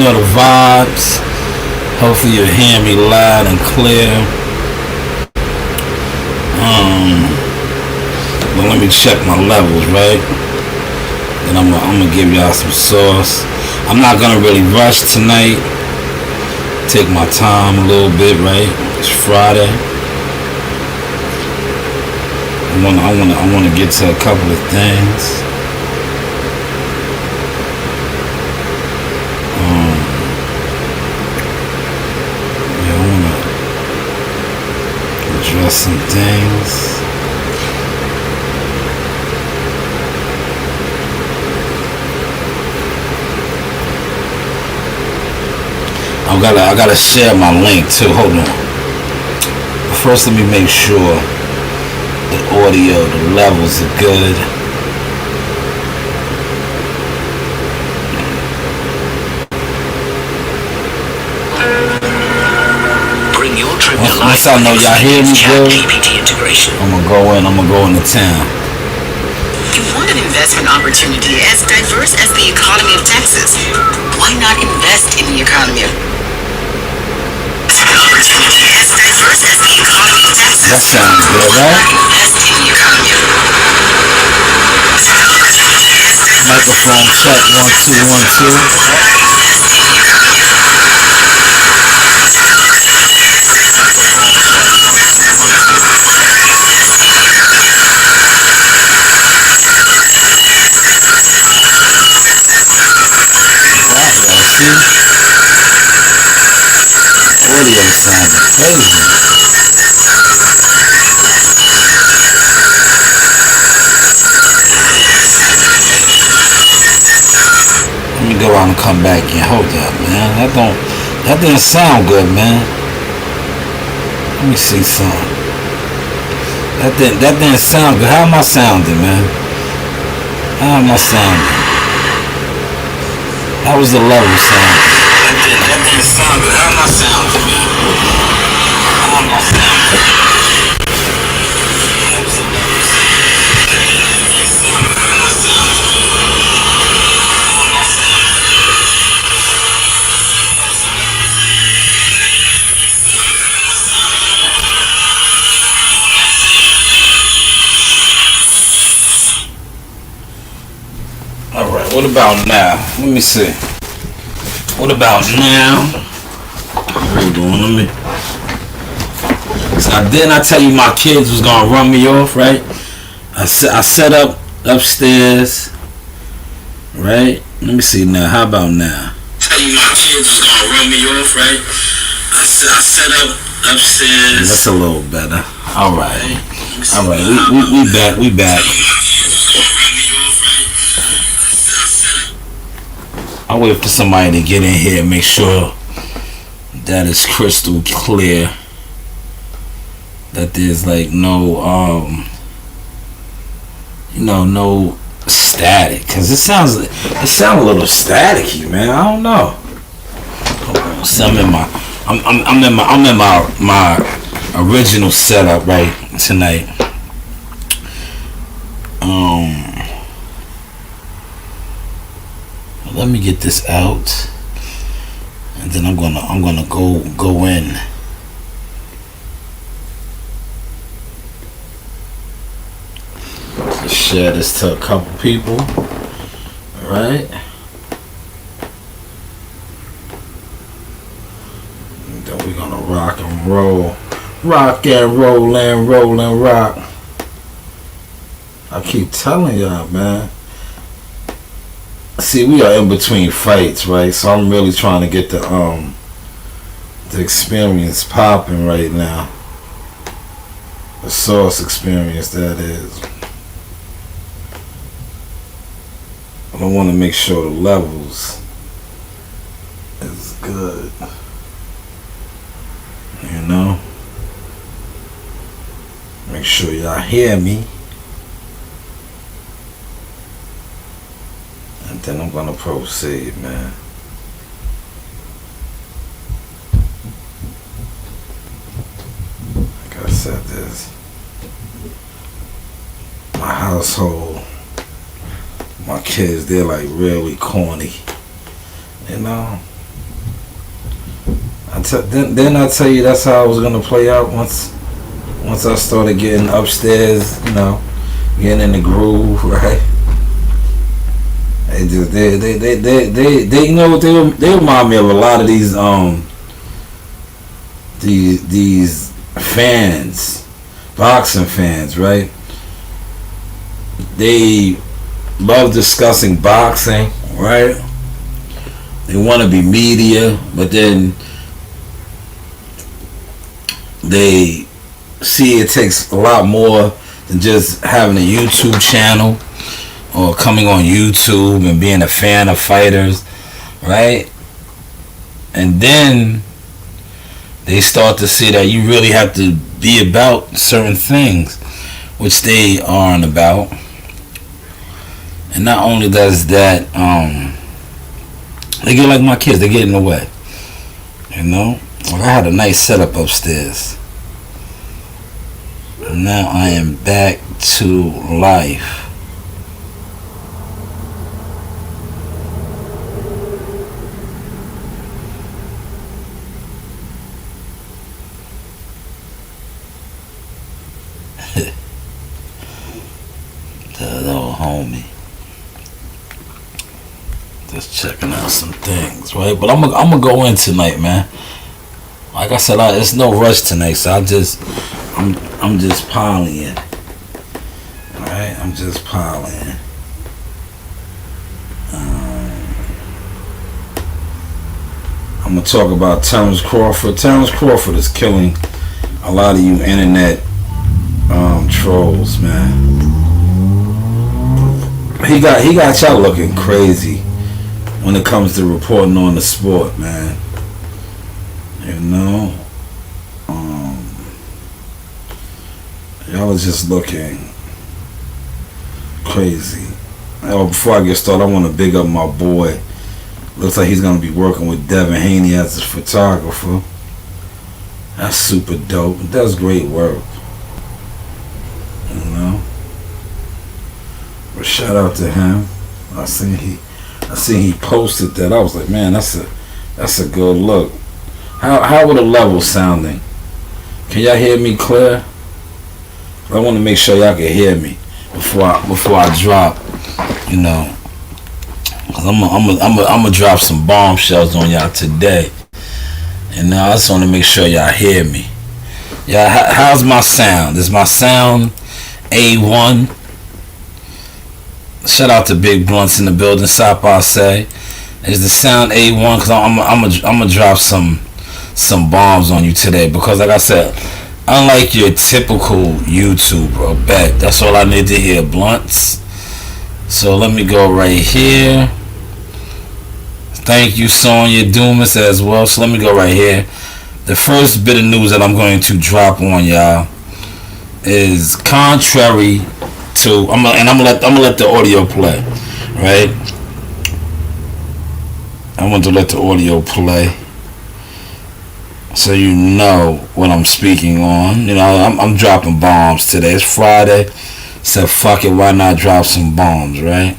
know the vibes. Hopefully you hear me loud and clear. But let me check my levels, right? And I'm gonna give y'all some sauce. I'm not gonna really rush tonight. Take my time a little bit, right? It's Friday. I wanna get to a couple of things. I wanna address some things. I gotta share my link too. Hold on. First, let me make sure the audio, the levels are good. Bring your trip to life. Once I know y'all hear me good, I'm gonna go into town. You want an investment opportunity as diverse as the economy of Texas? Why not invest in the economy of That sounds good, right? Microphone check 1 2 1 2. Audio sounds crazy. Let me go out and come back in. Hold up, man. That didn't sound good, man. Let me see something. That didn't sound good. How am I sounding, man? How am I sounding? How was the level sound? That didn't sound good. How am I sounding, man? How am I sounding? Alright, what about now? Let me see. What about now? Hold on, let me. So didn't I tell you my kids was gonna run me off, right? I set up upstairs, right? Let me see now. How about now? Tell you my kids was gonna run me off, right? I set up upstairs. That's a little better. Alright. Alright, we back. I'll wait for somebody to get in here and make sure that it's crystal clear, that there's like no no static, cause it sounds a little staticky, man. I don't know. So I'm in my original setup right tonight. Let me get this out, and then I'm gonna go in. Share this to a couple people, right? And then we're gonna rock and roll and rock. I keep telling y'all, man. See, we are in between fights, right? So I'm really trying to get the experience popping right now. The sauce experience, that is. I want to make sure the levels is good. You know? Make sure y'all hear me. And then I'm gonna proceed, man. Like I said, this my household, my kids, they're like really corny, you know. Didn't I tell you that's how it was gonna play out once I started getting upstairs, getting in the groove, right? They they remind me of a lot of these fans, boxing fans, right? They love discussing boxing, right? They want to be media, but then they see it takes a lot more than just having a YouTube channel or coming on YouTube and being a fan of fighters, right? And then they start to see that you really have to be about certain things, which they aren't about. And not only does that, they get like my kids, they get in the way. Like I had a nice setup upstairs. And now I am back to life. The old homie. Just checking out some things, right? But I'm gonna go in tonight, man. Like I said, it's no rush tonight, so I'm just piling in. Alright, I'm just piling in. I'm gonna talk about Terrence Crawford. Terrence Crawford is killing a lot of you internet trolls, man. He got y'all looking crazy when it comes to reporting on the sport, man. Y'all are just looking crazy. Before I get started, I want to big up my boy. Looks like he's gonna be working with Devin Haney as a photographer. That's super dope. He does great work. But shout out to him. I seen he posted that. I was like, man, that's a good look. How were the levels sounding? Can y'all hear me clear? I want to make sure y'all can hear me before I drop. Cause I'm gonna drop some bombshells on y'all today. And now I just want to make sure y'all hear me. Yeah, how's my sound? Is my sound A1? Shout out to Big Blunts in the building. Stop, I say. Is the sound A1? Cause I'm gonna drop some bombs on you today. Because like I said, unlike your typical YouTuber, bet that's all I need to hear, Blunts. So let me go right here. Thank you, Sonya Dumas, as well. So let me go right here. The first bit of news that I'm going to drop on y'all is contrary to I'm gonna let the audio play, right? I want to let the audio play so you know what I'm speaking on. I'm dropping bombs today. It's Friday. Said fuck it, why not drop some bombs, right?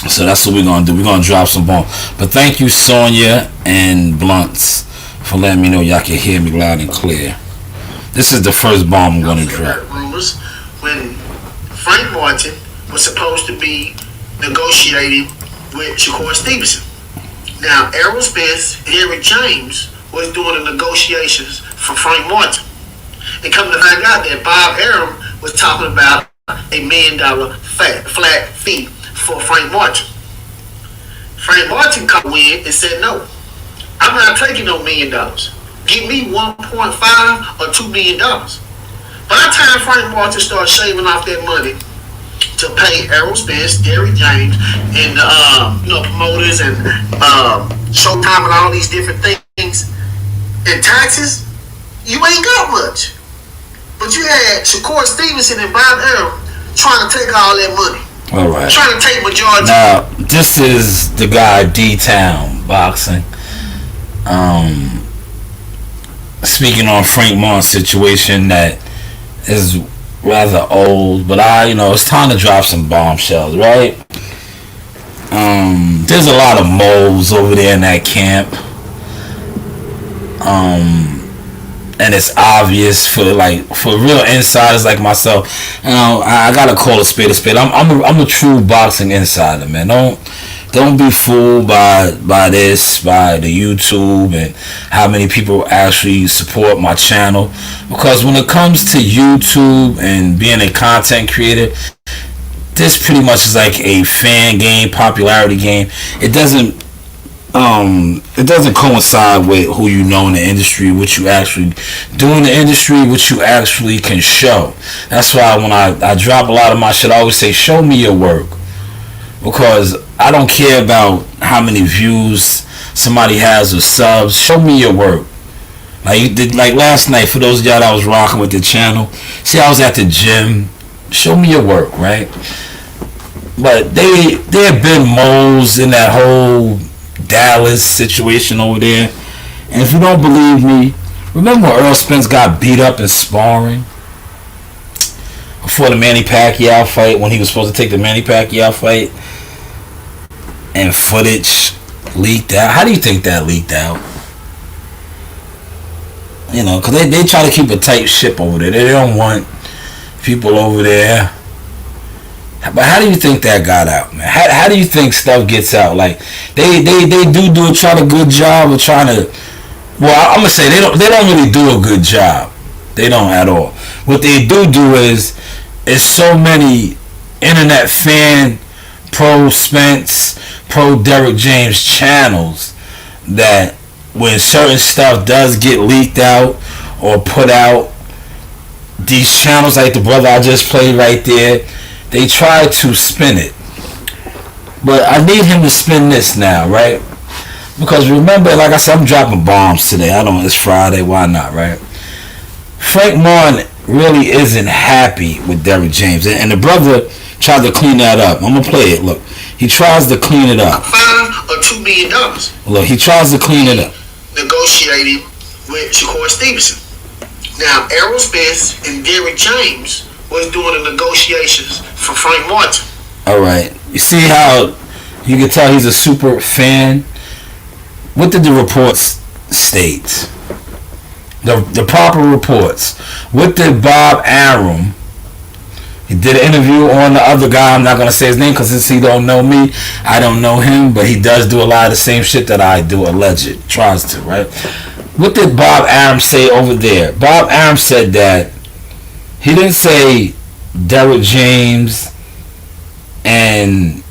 So that's what we're gonna do. We're gonna drop some bombs. But thank you, Sonya and Blunts, for letting me know y'all can hear me loud and clear. This is the first bomb I'm gonna drop. Rumors when Frank Martin was supposed to be negotiating with Shakur Stevenson. Now, Errolsexual and Derrick James was doing the negotiations for Frank Martin. And come to find out that Bob Arum was talking about $1 million flat fee for Frank Martin. Frank Martin come in and said, no, I'm not taking no $1 million. Give me 1.5 or $2 million. By the time Frank Martin started shaving off that money to pay Errolsexual, Derrick James, and promoters and Showtime and all these different things, and taxes, you ain't got much. But you had Shakur Stevenson and Bob Arum trying to take all that money. All right. Trying to take majority. Now, this is the guy D-Town Boxing. Speaking on Frank Martin's situation that is rather old, but it's time to drop some bombshells, right? There's a lot of moles over there in that camp. And it's obvious for real insiders like myself. I gotta call a spade a spade. I'm a true boxing insider, man. Don't be fooled by the YouTube and how many people actually support my channel, because when it comes to YouTube and being a content creator, this pretty much is like a fan game, popularity game. It doesn't coincide with who you know in the industry, what you actually do in the industry, what you actually can show. That's why when I drop a lot of my shit, I always say, show me your work. Because I don't care about how many views somebody has or subs. Show me your work. Like last night, for those of y'all that was rocking with the channel, see, I was at the gym. Show me your work, right? But there have been moles in that whole Dallas situation over there. And if you don't believe me, remember when Errol Spence got beat up in sparring before the Manny Pacquiao fight, when he was supposed to take the Manny Pacquiao fight, and footage leaked out? How do you think that leaked out? You know, because they try to keep a tight ship over there. They don't want people over there. But how do you think that got out, man? How do you think stuff gets out? Like they do try a good job of trying to. Well, I'm gonna say they don't really do a good job. They don't at all. What they do is so many internet fan pro Spence, pro Derrick James channels that when certain stuff does get leaked out or put out, these channels like the brother I just played right there, they try to spin it. But I need him to spin this now, right? Because remember, like I said, I'm dropping bombs today. It's Friday, why not, right? Frank Martin really isn't happy with Derrick James. And the brother tried to clean that up. I'm going to play it. Look, he tries to clean it up. $5 or $2 million. Look, he tries to clean it up. Negotiating with Shakur Stevenson. Now, Errol Spence and Derrick James was doing the negotiations for Frank Martin. All right. You see how you can tell he's a super fan? What did the reports state? The proper reports. What did Bob Arum? He did an interview on the other guy. I'm not going to say his name because since he don't know me, I don't know him. But he does do a lot of the same shit that I do, alleged. Tries to, right? What did Bob Arum say over there? Bob Arum said that he didn't say Derrick James and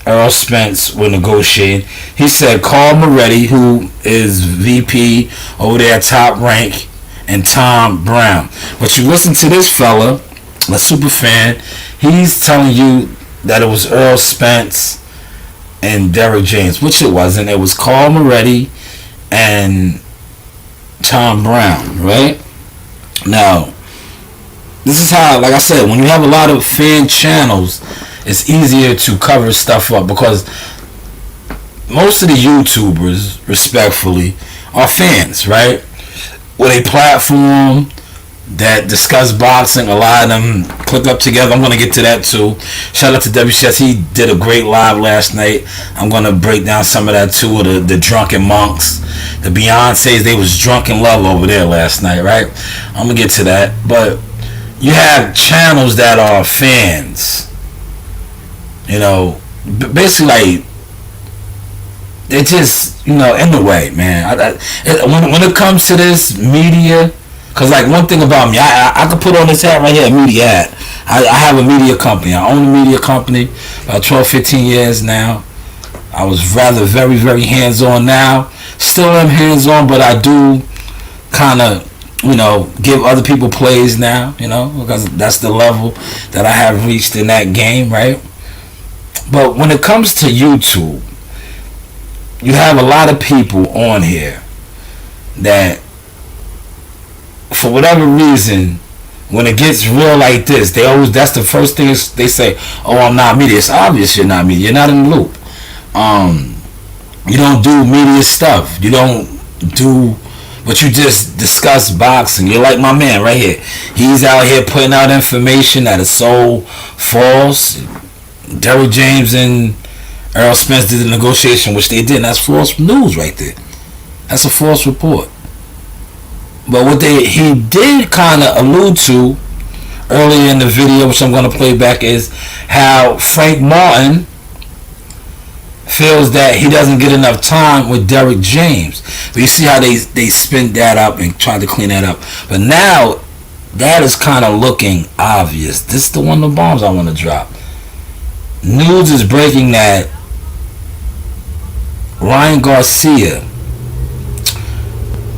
Errol Spence were negotiating. He said Carl Moretti, who is VP over there, Top Rank, and Tom Brown. But you listen to this fella, a super fan, he's telling you that it was Errol Spence and Derrick James, which it wasn't. It was Carl Moretti and Tom Brown, right? Now, this is how, like I said, when you have a lot of fan channels, it's easier to cover stuff up because most of the YouTubers, respectfully, are fans, right? With a platform that discuss boxing, a lot of them click up together. I'm going to get to that too. Shout out to WCS. He did a great live last night. I'm going to break down some of that too, with the drunken monks. The Beyoncés, they was drunk in love over there last night, right? I'm going to get to that. But you have channels that are fans. You know, basically like, they're just, you know, in the way, man. When it comes to this media, because like one thing about me, I could put on this hat right here, a media hat. I have a media company. I own a media company about 12, 15 years now. I was rather very, very hands-on now. Still am hands-on, but I do kind of, you know, give other people plays now, you know, because that's the level that I have reached in that game, right? But when it comes to YouTube, you have a lot of people on here that, for whatever reason, when it gets real like this, that's the first thing they say, oh, I'm not media. It's obvious you're not media. You're not in the loop. You don't do media stuff. You don't do, but you just discuss boxing. You're like my man right here. He's out here putting out information that is so false. Derrick James and Errol Spence did the negotiation, which they did, and that's false news right there. That's a false report. But what he did kind of allude to earlier in the video, which I'm going to play back, is how Frank Martin feels that he doesn't get enough time with Derrick James. But you see how they spin that up and try to clean that up. But now that is kind of looking obvious. This is the one of the bombs I want to drop. News is breaking that Ryan Garcia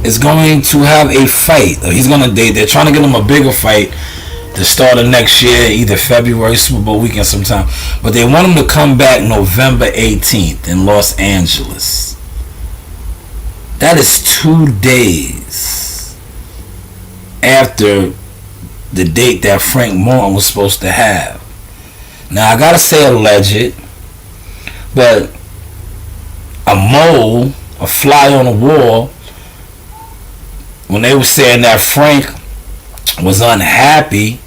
is going to have a fight. They're trying to get him a bigger fight the start of next year, either February, Super Bowl weekend sometime. But they want him to come back November 18th in Los Angeles. That is 2 days after the date that Frank Martin was supposed to have. Now, I gotta say alleged, but a mole, a fly on the wall, when they were saying that Frank was unhappy,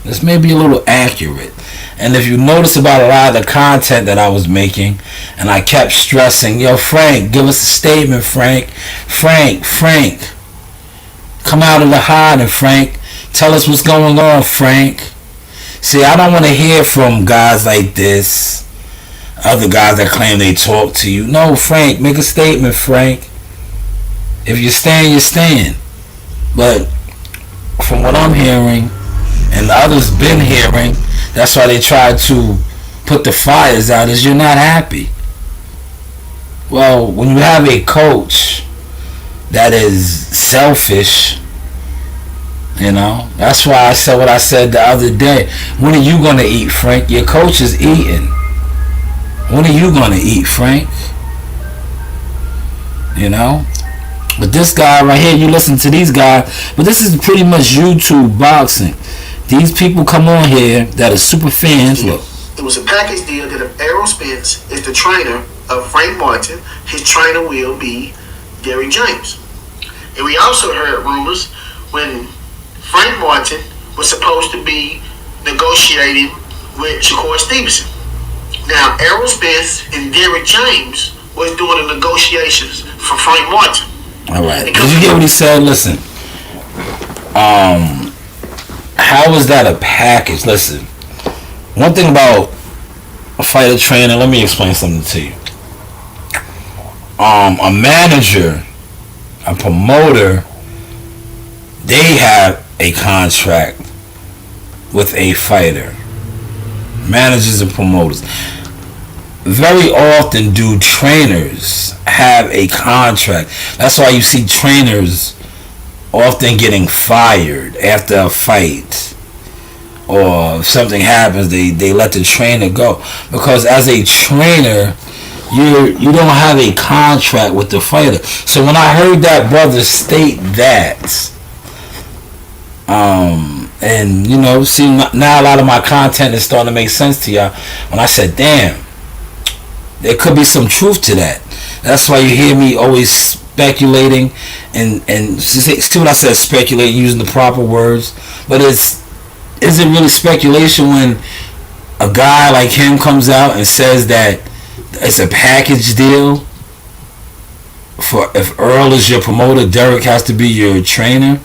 this may be a little accurate. And if you notice about a lot of the content that I was making, and I kept stressing, yo, Frank, give us a statement, Frank. Frank. Come out of the hiding, Frank. Tell us what's going on, Frank. See, I don't want to hear from guys like this, other guys that claim they talk to you. No, Frank, make a statement, Frank. If you're staying, you're staying. But from what I'm hearing, and the others been hearing, that's why they tried to put the fires out, is you're not happy. Well, when you have a coach that is selfish, that's why I said what I said the other day. When are you going to eat, Frank? Your coach is eating. When are you going to eat, Frank? But this guy right here, you listen to these guys, but this is pretty much YouTube boxing. These people come on here that are super fans. Look, it was a package deal that if Errol Spence is the trainer of Frank Martin, his trainer will be Derrick James. And we also heard rumors when Frank Martin was supposed to be negotiating with Shakur Stevenson. Now, Errol Spence and Derrick James was doing the negotiations for Frank Martin. All right. Did you hear what he said? Listen. How is that a package? Listen. One thing about a fighter trainer, let me explain something to you. A manager, a promoter, they have a contract with a fighter. Managers and promoters. Very often do trainers have a contract. That's why you see trainers often getting fired after a fight, or if something happens, they let the trainer go, because as a trainer you don't have a contract with the fighter. So when I heard that brother state that, and see, now a lot of my content is starting to make sense to y'all. When I said, damn, there could be some truth to that. That's why you hear me always speculating and see what I said, speculating, using the proper words. But is it really speculation when a guy like him comes out and says that it's a package deal? For if Earl is your promoter, Derrick has to be your trainer.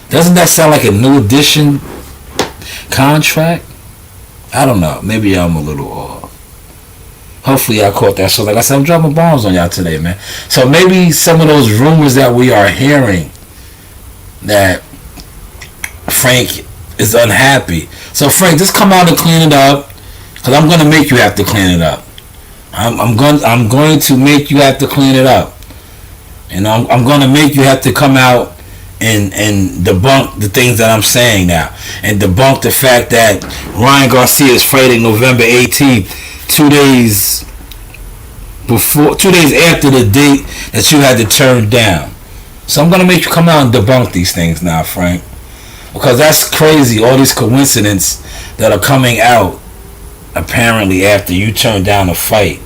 Doesn't that sound like a new edition contract? I don't know. Maybe I'm a little off. Hopefully y'all caught that. So like I said, I'm dropping bombs on y'all today, man. So maybe some of those rumors that we are hearing that Frank is unhappy. So Frank, just come out and clean it up, because I'm going to make you have to clean it up. I'm going to make you have to clean it up. I'm going to make you have to come out and debunk the things that I'm saying now, and debunk the fact that Ryan Garcia is fighting November 18th. 2 days after the date that you had to turn down. So I'm going to make you come out and debunk these things now, Frank. Because that's crazy, all these coincidences that are coming out apparently after you turned down a fight.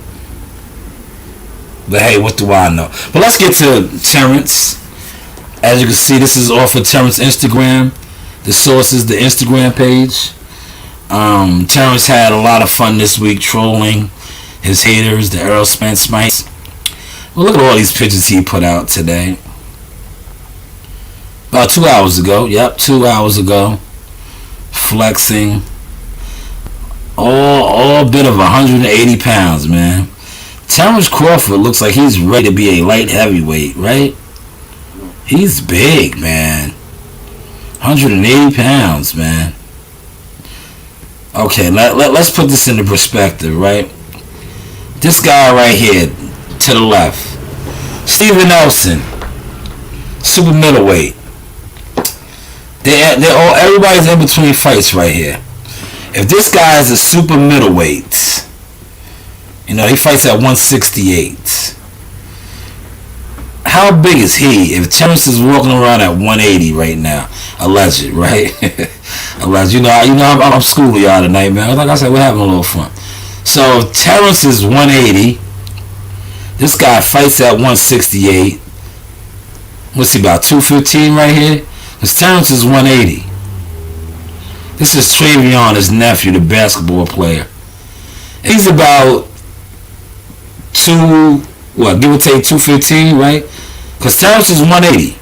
But hey, what do I know? But let's get to Terrence. As you can see, this is off of Terrence Instagram. The source is the Instagram page. Terrence had a lot of fun this week trolling his haters, the Errol Spence mites. Well, look at all these pictures he put out today. About 2 hours ago. Yep, 2 hours ago. Flexing. All bit of 180 pounds, man. Terrence Crawford looks like he's ready to be a light heavyweight, right? He's big, man. 180 pounds, man. Okay, let's put this into perspective, right? This guy right here, to the left, Steven Nelson, super middleweight. They're all, everybody's in between fights right here. If this guy is a super middleweight, you know, he fights at 168. How big is he? If Terrence is walking around at 180 right now, alleged, right? Alleged. You know, I'm schooling y'all tonight, man. Like I said, we're having a little fun. So if Terrence is 180, this guy fights at 168. What's he, about 215 right here? Because Terrence is 180. This is Travion, his nephew, the basketball player. He's about give or take 215, right? Because Terrence is 180.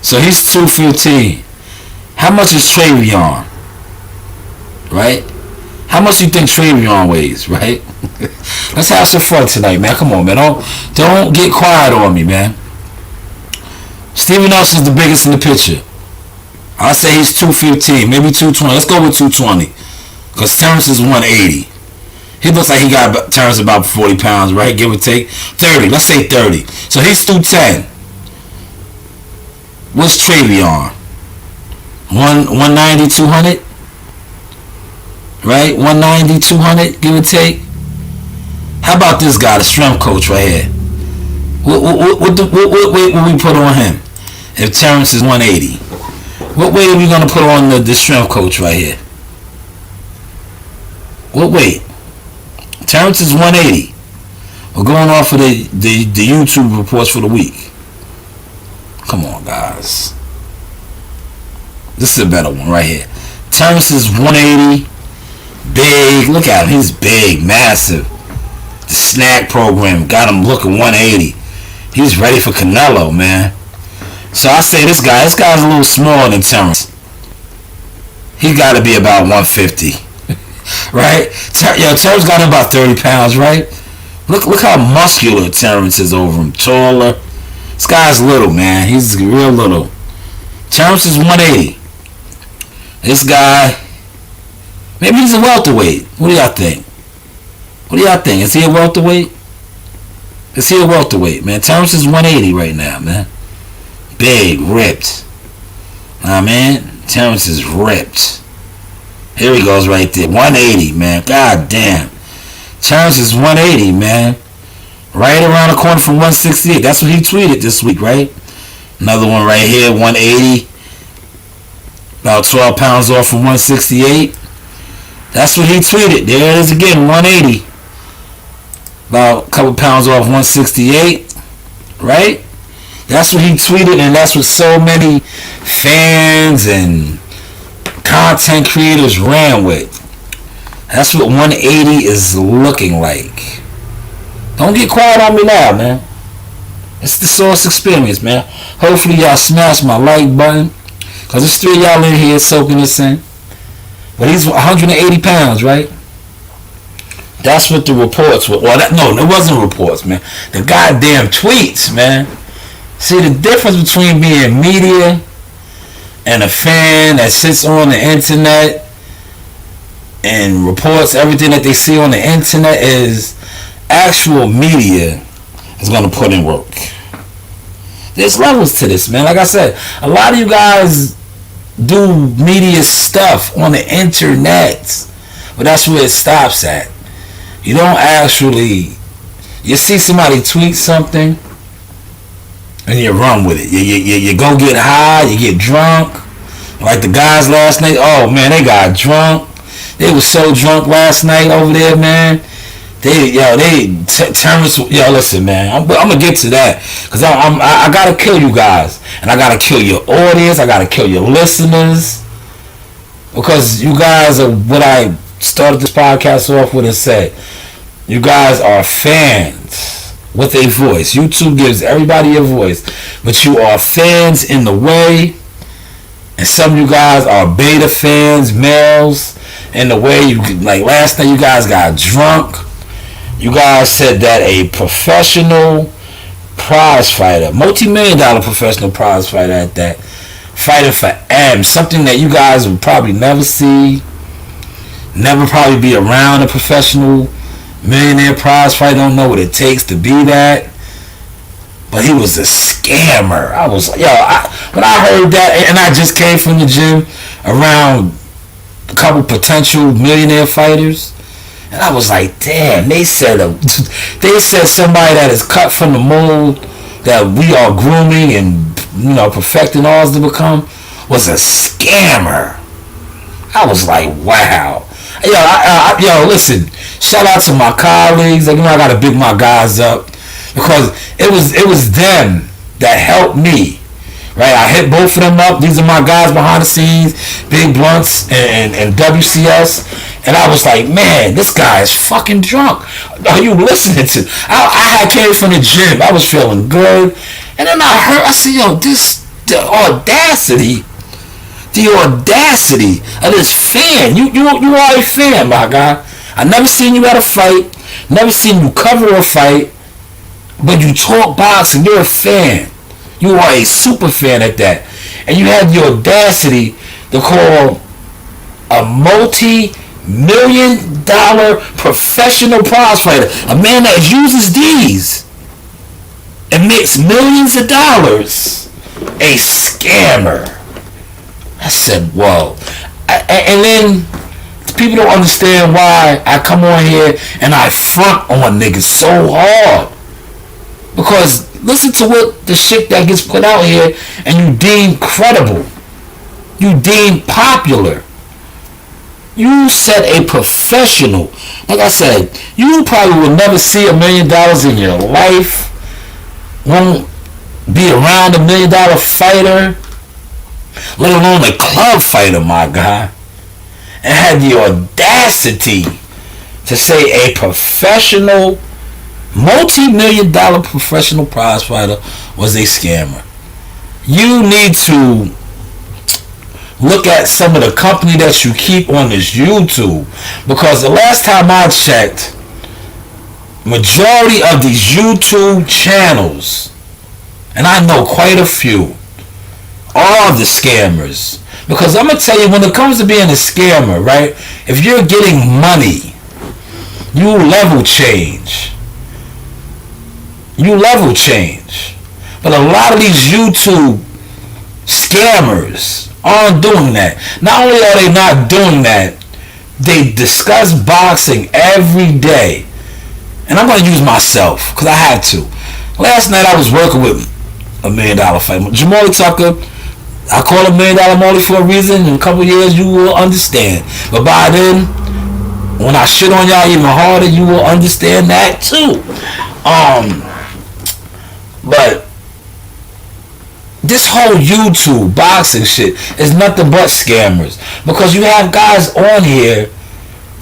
So he's 215. How much is Travion? Right? How much do you think Travion weighs, right? Let's have some fun tonight, man. Come on, man. Don't get quiet on me, man. Steven Nelson's the biggest in the picture. I'll say he's 215, maybe 220. Let's go with 220. Because Terrence is 180. He looks like he got Terrence about 40 pounds, right? Give or take. 30. Let's say 30. So he's 210. What's Travion? 190, 200? Right? 190, 200, give or take. How about this guy, the strength coach right here? What weight will we put on him if Terrence is 180? What weight are we going to put on the strength coach right here? What weight? Terrence is 180. We're going off of the YouTube reports for the week. Come on, guys. This is a better one right here. Terrence is 180. Big. Look at him. He's big. Massive. The snack program got him looking 180. He's ready for Canelo, man. So I say this guy's a little smaller than Terrence. He got to be about 150. Right? Terrence got him about 30 pounds, right? Look how muscular Terrence is over him. Taller. This guy's little, man. He's real little. Terrence is 180. This guy, maybe he's a welterweight. What do y'all think? Is he a welterweight? Is he a welterweight, man? Terrence is 180 right now, man. Big, ripped. Man, Terrence is ripped. Here he goes right there. 180, man. God damn. Terrence is 180, man. Right around the corner from 168. That's what he tweeted this week, right? Another one right here, 180. About 12 pounds off from 168. That's what he tweeted. There it is again, 180. About a couple pounds off 168. Right? That's what he tweeted, and that's what so many fans and content creators ran with. That's what 180 is looking like. Don't get quiet on me now, man. It's the Sauce Experience, man. Hopefully y'all smash my like button, because there's 3 of y'all in here soaking this in. But he's 180 pounds, right? That's what the reports were. Well, it wasn't reports, man. The goddamn tweets, man. See, the difference between being media and a fan that sits on the internet and reports everything that they see on the internet is actual media is going to put in work. There's levels to this, man. Like I said, a lot of you guys do media stuff on the internet, but that's where it stops at. You don't actually, you see somebody tweet something and you run with it. You go get high, you get drunk. Like the guys last night, oh man, they got drunk. They was so drunk last night over there, man. Terrence, listen, man. I'm gonna get to that, cause I gotta kill you guys, and I gotta kill your audience. I gotta kill your listeners, because you guys are what I started this podcast off with and said. You guys are fans. with a voice. YouTube gives everybody a voice, but you are fans in the way, and some of you guys are beta fans, males, in the way. You like last night, you guys got drunk. You guys said that a professional prize fighter, multi-million-dollar professional prize fighter at that, fighting for M, something that you guys would probably never see, never probably be around a professional millionaire prize fighter, don't know what it takes to be that. But he was a scammer. I was like, when I heard that, and I just came from the gym around a couple potential millionaire fighters, and I was like, damn, they said somebody that is cut from the mold that we are grooming and perfecting ours to become was a scammer. I was like, wow. Listen, shout out to my colleagues. I gotta big my guys up, because it was them that helped me. Right, I hit both of them up. These are my guys behind the scenes, Big Blunts and WCS. And I was like, man, this guy is fucking drunk. Are you listening to? I came from the gym. I was feeling good. And then I said, the audacity of this fan. You are a fan, my guy. I never seen you at a fight. Never seen you cover a fight. But you talk boxing. You're a fan. You are a super fan at that. And you had the audacity to call a multi-million-dollar professional prize fighter, a man that uses these and makes millions of dollars, a scammer. I said, whoa. And then people don't understand why I come on here and I front on niggas so hard. Because listen to what the shit that gets put out here and you deem credible. You deem popular. You said a professional. Like I said, you probably will never see $1 million in your life. Won't be around $1 million fighter. Let alone a club fighter, my guy. And had the audacity to say a professional, multi-million-dollar professional prize fighter was a scammer. You need to look at some of the company that you keep on this YouTube, because the last time I checked, majority of these YouTube channels, and I know quite a few, are the scammers. Because I'm gonna tell you, when it comes to being a scammer, right, if you're getting money, you level change. But a lot of these YouTube scammers aren't doing that. Not only are they not doing that, they discuss boxing every day. And I'm going to use myself, because I had to. Last night I was working with $1 million fight. Jamali Tucker, I call him $1 million Molly for a reason. In a couple years you will understand. But by then, when I shit on y'all even harder, you will understand that too. But this whole YouTube boxing shit is nothing but scammers, because you have guys on here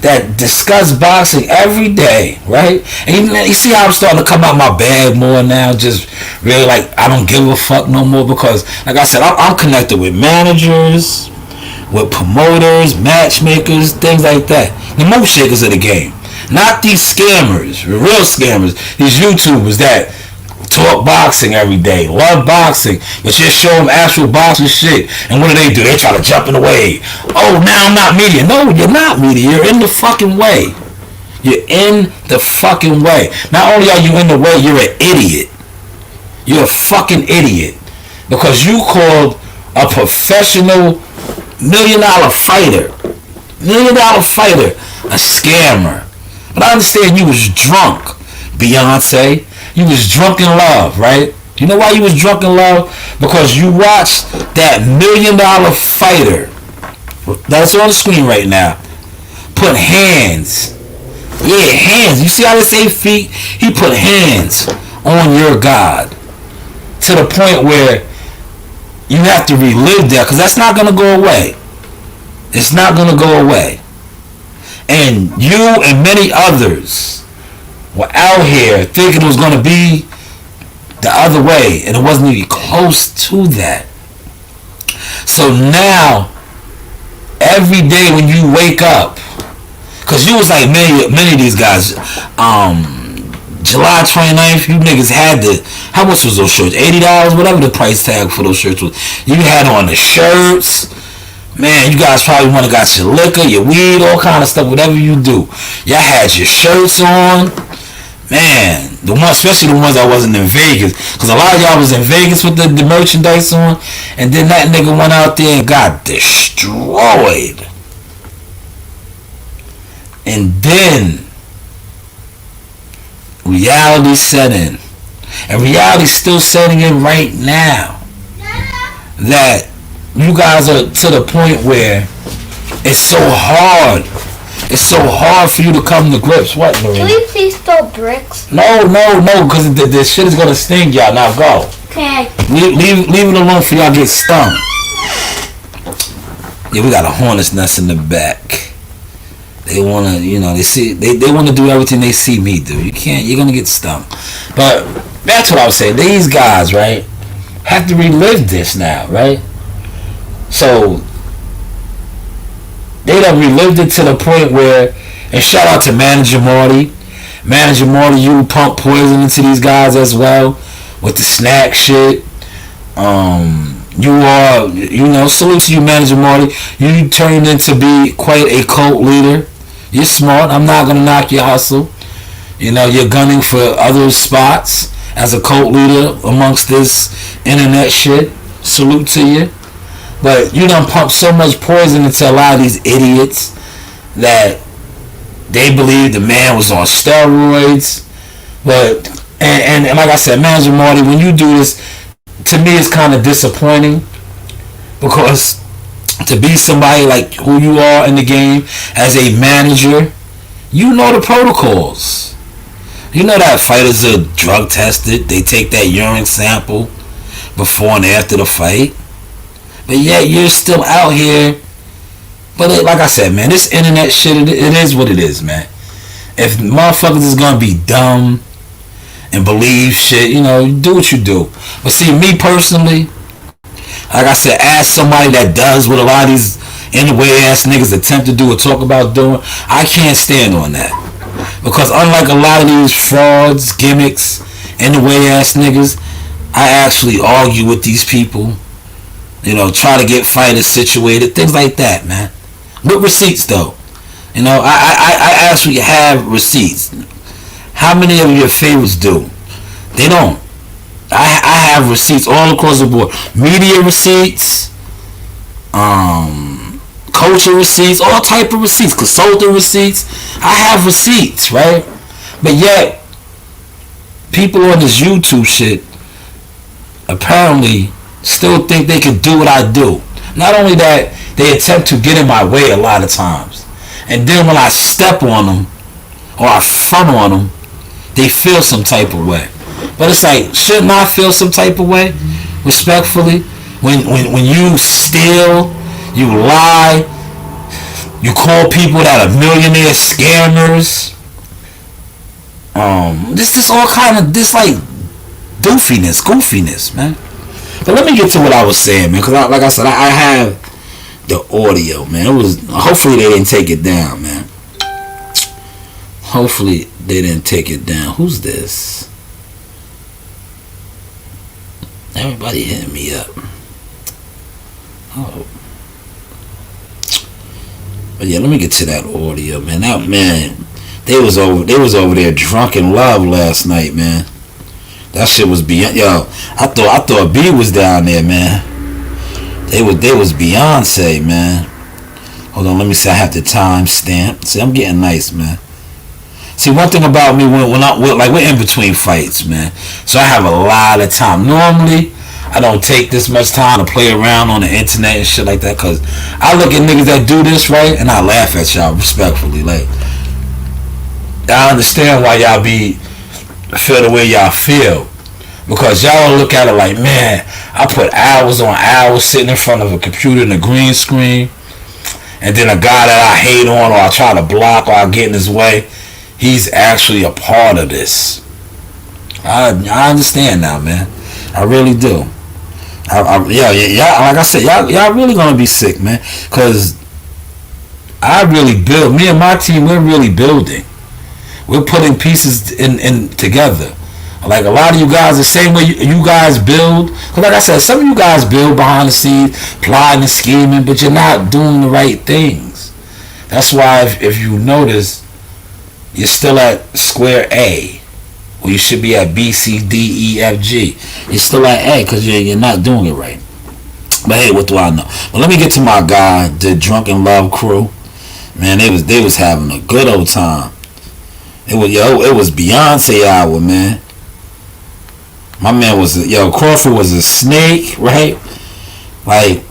that discuss boxing every day, right? And you see how I'm starting to come out my bag more now, just really like I don't give a fuck no more, because like I said, I'm connected with managers, with promoters, matchmakers, things like that. The most shakers of the game, not these scammers, the real scammers, these YouTubers that talk boxing every day, love boxing, but just show them actual boxing shit. And what do? They try to jump in the way. Oh, now I'm not media. No, you're not media. You're in the fucking way. You're in the fucking way. Not only are you in the way, you're an idiot. You're a fucking idiot. Because you called a professional $1 million fighter a scammer. But I understand you was drunk, Beyonce. You was drunk in love, right? You know why you was drunk in love? Because you watched that $1 million fighter that's on the screen right now put hands. Yeah, hands. You see how they say feet? He put hands on your God to the point where you have to relive that, because that's not going to go away. It's not going to go away. And you and many others were out here thinking it was going to be the other way, and it wasn't even close to that. So now, every day when you wake up, because you was like many of these guys, July 29th, you niggas had the, how much was those shirts? $80, whatever the price tag for those shirts was. You had on the shirts. Man, you guys probably want to got your liquor, your weed, all kind of stuff, whatever you do. Y'all had your shirts on. Man, the ones, especially the ones that wasn't in Vegas, because a lot of y'all was in Vegas with the merchandise on, and then that nigga went out there and got destroyed. And then reality set in, and reality's still setting in right now. That you guys are to the point where it's so hard. It's so hard for you to come to grips. What, Lorena? Can we please throw bricks? No, because the shit is gonna sting y'all. Now go. Okay. Leave it alone for y'all get stung. Yeah, we got a hornet's nest in the back. They wanna, they wanna do everything they see me do. You're gonna get stung. But that's what I was saying. These guys, right, have to relive this now, right? So they done relived it to the point where, and shout out to Manager Marty. Manager Marty, you pump poison into these guys as well with the snack shit. You are, salute to you, Manager Marty. You turned into be quite a cult leader. You're smart. I'm not gonna knock your hustle. You're gunning for other spots as a cult leader amongst this internet shit. Salute to you. But you done pumped so much poison into a lot of these idiots that they believe the man was on steroids. But and like I said, Manager Marty, when you do this, to me it's kind of disappointing, because to be somebody like who you are in the game as a manager, you know the protocols. You know that fighters are drug tested. They take that urine sample before and after the fight. But yet you're still out here. But like I said, man, this internet shit, it is what it is, man. If motherfuckers is gonna be dumb and believe shit, do what you do. But see, me personally, like I said, as somebody that does what a lot of these in-the-way ass niggas attempt to do or talk about doing, I can't stand on that. Because unlike a lot of these frauds, gimmicks, in-the-way ass niggas, I actually argue with these people. Try to get fighters situated, things like that, man. With receipts, though. I actually have receipts. How many of your favorites do? They don't. I have receipts all across the board. Media receipts, coaching receipts, all type of receipts, consulting receipts. I have receipts, right? But yet, people on this YouTube shit apparently still think they can do what I do. Not only that, they attempt to get in my way a lot of times. And then when I step on them, or I front on them, they feel some type of way. But it's like, shouldn't I feel some type of way? Respectfully? When you steal, you lie, you call people that are millionaire scammers. This all kind of, this like goofiness, man. But let me get to what I was saying, man, because like I said, I have the audio, man. Hopefully they didn't take it down, man. Hopefully they didn't take it down. Who's this? Everybody hitting me up. Oh. But yeah, let me get to that audio, man. They was over there drunk in love last night, man. That shit was beyond. Yo, I thought B was down there, man. They was Beyonce, man. Hold on, let me see. I have the time stamp. See, I'm getting nice, man. See, one thing about me we're in between fights, man. So I have a lot of time. Normally, I don't take this much time to play around on the internet and shit like that, cause I look at niggas that do this right, and I laugh at y'all respectfully. Like, I understand why y'all feel the way y'all feel, because y'all look at it like, man, I put hours on hours sitting in front of a computer in a green screen, and then a guy that I hate on, or I try to block, or I get in his way, he's actually a part of this. I understand now, man. I really do. Yeah. Like I said, y'all really gonna be sick, man. Cause I really build. Me and my team, we're really building. We're putting pieces in together. Like a lot of you guys, the same way you guys build. Cause like I said, some of you guys build behind the scenes, plotting and scheming, but you're not doing the right things. That's why if you notice, you're still at square A. Well, you should be at B, C, D, E, F, G. You're still at A because you're not doing it right. But hey, what do I know? Well, let me get to my guy, the Drunken Love crew. Man, they was having a good old time. It was Beyonce hour, man. My man was Crawford was a snake, right? Like,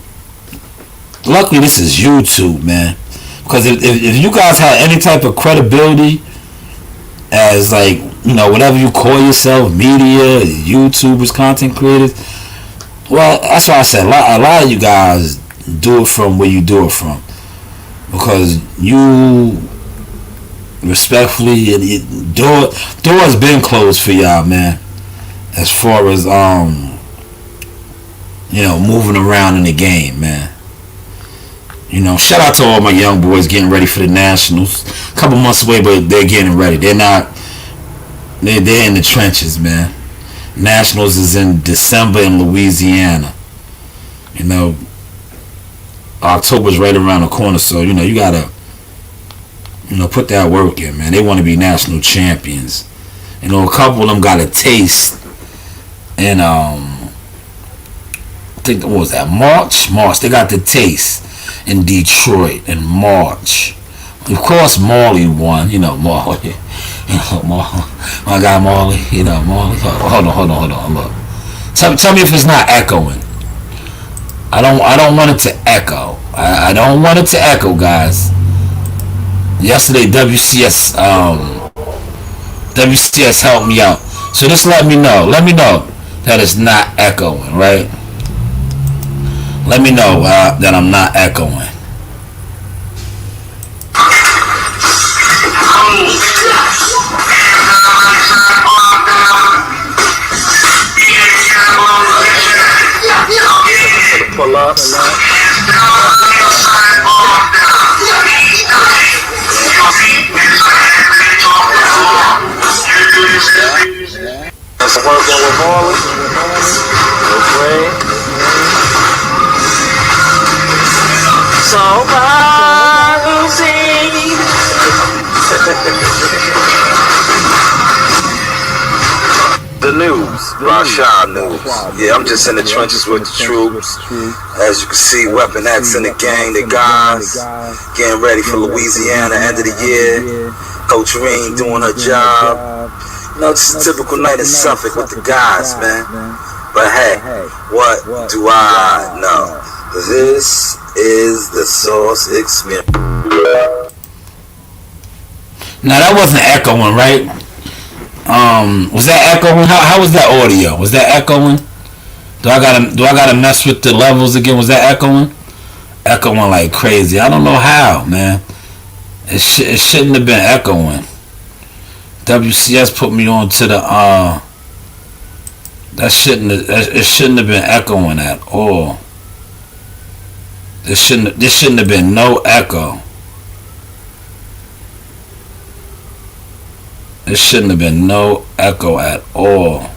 luckily this is YouTube, man. Because if you guys had any type of credibility as like, whatever you call yourself, media, YouTubers, content creators, well, that's why I said a lot of you guys do it from where you do it from. Because you respectfully, doors been closed for y'all, man. As far as moving around in the game, man. Shout out to all my young boys getting ready for the Nationals. A couple months away, but they're getting ready. They're in the trenches, man. Nationals is in December in Louisiana. October's right around the corner, so you gotta put that work in, man. They want to be national champions. A couple of them got a taste in I think what was that, March. They got the taste in Detroit in March. Of course, Marley won. Marley. My guy Marley. Marley. Hold on. Look. Tell me if it's not echoing. I don't want it to echo. I don't want it to echo, guys. Yesterday, WCS helped me out. So just let me know. Let me know that it's not echoing, right? Let me know that I'm not echoing. Pull up. That's working with Marley. Okay. Somebody sing. The news, Rashad news. Yeah, I'm just in the trenches with the troops. As you can see, Weapon X in the gang, the guys getting ready for Louisiana, end of the year. Coach Reen doing her job. It's a typical night in Suffolk with the guys, man. But hey, what do I know? This is the Sauce Experience. Now that wasn't echoing, right? Was that echoing? How was that audio? Was that echoing? Do I gotta mess with the levels again? Was that echoing? Echoing like crazy. I don't know how, man. It shouldn't have been echoing. WCS put me on to the it shouldn't have been echoing at all. There shouldn't have been no echo. There shouldn't have been no echo at all.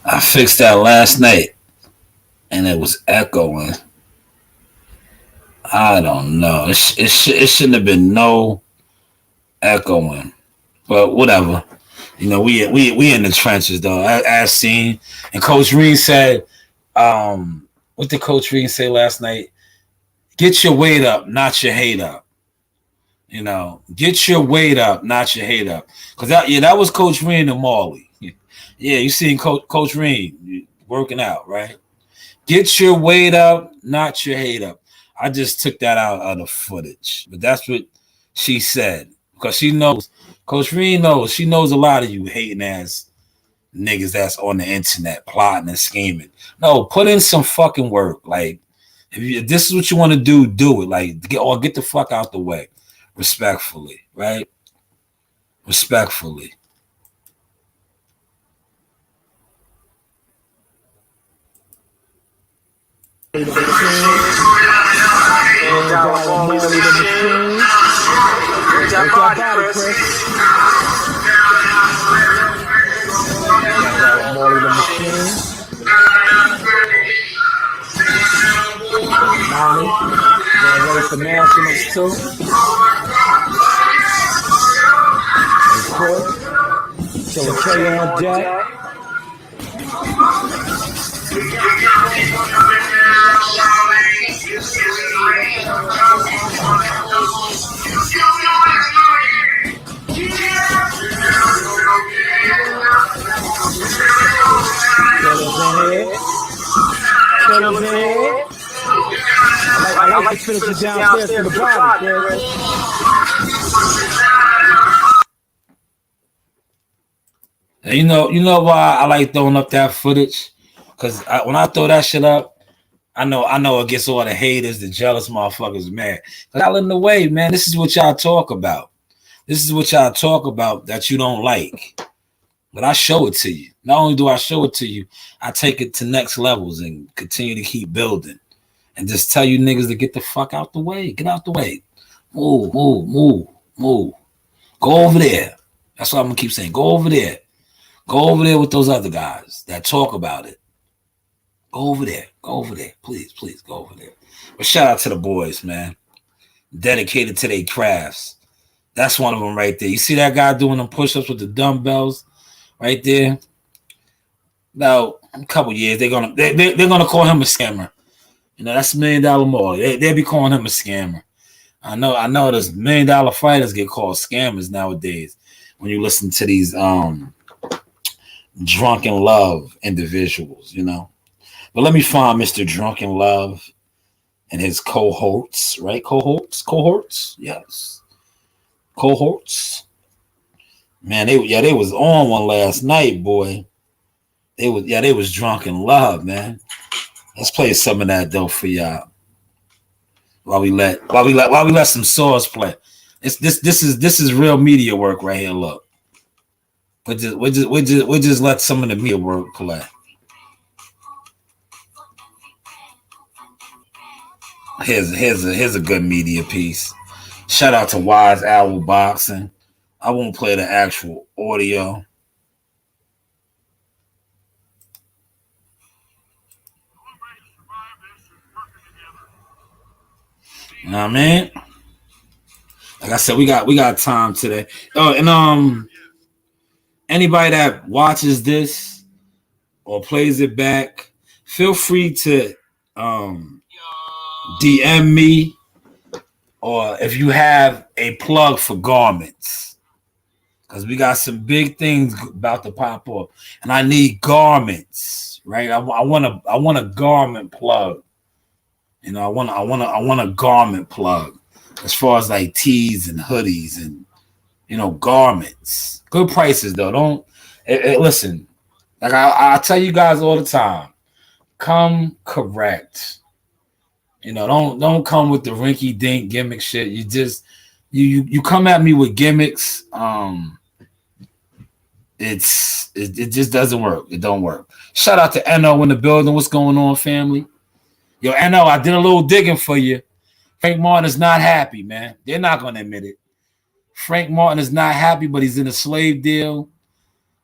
I fixed that last night and it was echoing. I don't know. It shouldn't have been no echoing. But whatever. We in the trenches though. As seen. And Coach Reed said, what did Coach Reed say last night? Get your weight up, not your hate up. Get your weight up, not your hate up. Because that was Coach Reed and Marley. Yeah, you seen Coach Reed working out, right? Get your weight up, not your hate up. I just took that out of the footage. But that's what she said. Because she knows, Coach Reed knows, she knows a lot of you hating ass niggas that's on the internet plotting and scheming. No, put in some fucking work. Like, if this is what you want to do it. Like, get the fuck out the way. Respectfully, right? Respectfully. Ready for nationals too. Of course. So we'll tell you on Jack. Killers in here. I like to finish it downstairs to the bottom, You know why I like throwing up that footage? Because when I throw that shit up, I know it gets all the haters, the jealous motherfuckers mad. But y'all in the way, man. This is what y'all talk about. This is what y'all talk about that you don't like. But I show it to you. Not only do I show it to you, I take it to next levels and continue to keep building. And just tell you niggas to get the fuck out the way. Get out the way. Move. Go over there. That's what I'm going to keep saying. Go over there. Go over there with those other guys that talk about it. Go over there. Please, go over there. But shout out to the boys, man. Dedicated to their crafts. That's one of them right there. You see that guy doing them push-ups with the dumbbells right there? Now, a couple years, they're gonna call him a scammer. You know, that's $1 million more. They'll be calling him a scammer. I know there's $1 million fighters get called scammers nowadays when you listen to these drunken love individuals, you know. But let me find Mr. Drunken Love and his cohorts, right? Cohorts, yes. Cohorts. Man, they was on one last night, boy. They was Drunken Love, man. Let's play some of that though for y'all. While we let some sauce play. This is real media work right here. Look, we just let some of the media work play. Here's a good media piece. Shout out to Wise Owl Boxing. I won't play the actual audio. You know what I mean? Like I said, we got time today. Oh, and anybody that watches this or plays it back, feel free to DM me, or if you have a plug for garments, because we got some big things about to pop up, and I need garments, right? I want a garment plug. You know, I want a garment plug as far as like tees and hoodies and, you know, garments. Good prices though. Don't listen. Like I tell you guys all the time, come correct. You know, don't come with the rinky dink gimmick shit. You just you come at me with gimmicks. It just doesn't work. It don't work. Shout out to NO in the building. What's going on, family? Yo, NO, I did a little digging for you. Frank Martin is not happy, man. They're not going to admit it. Frank Martin is not happy, but he's in a slave deal.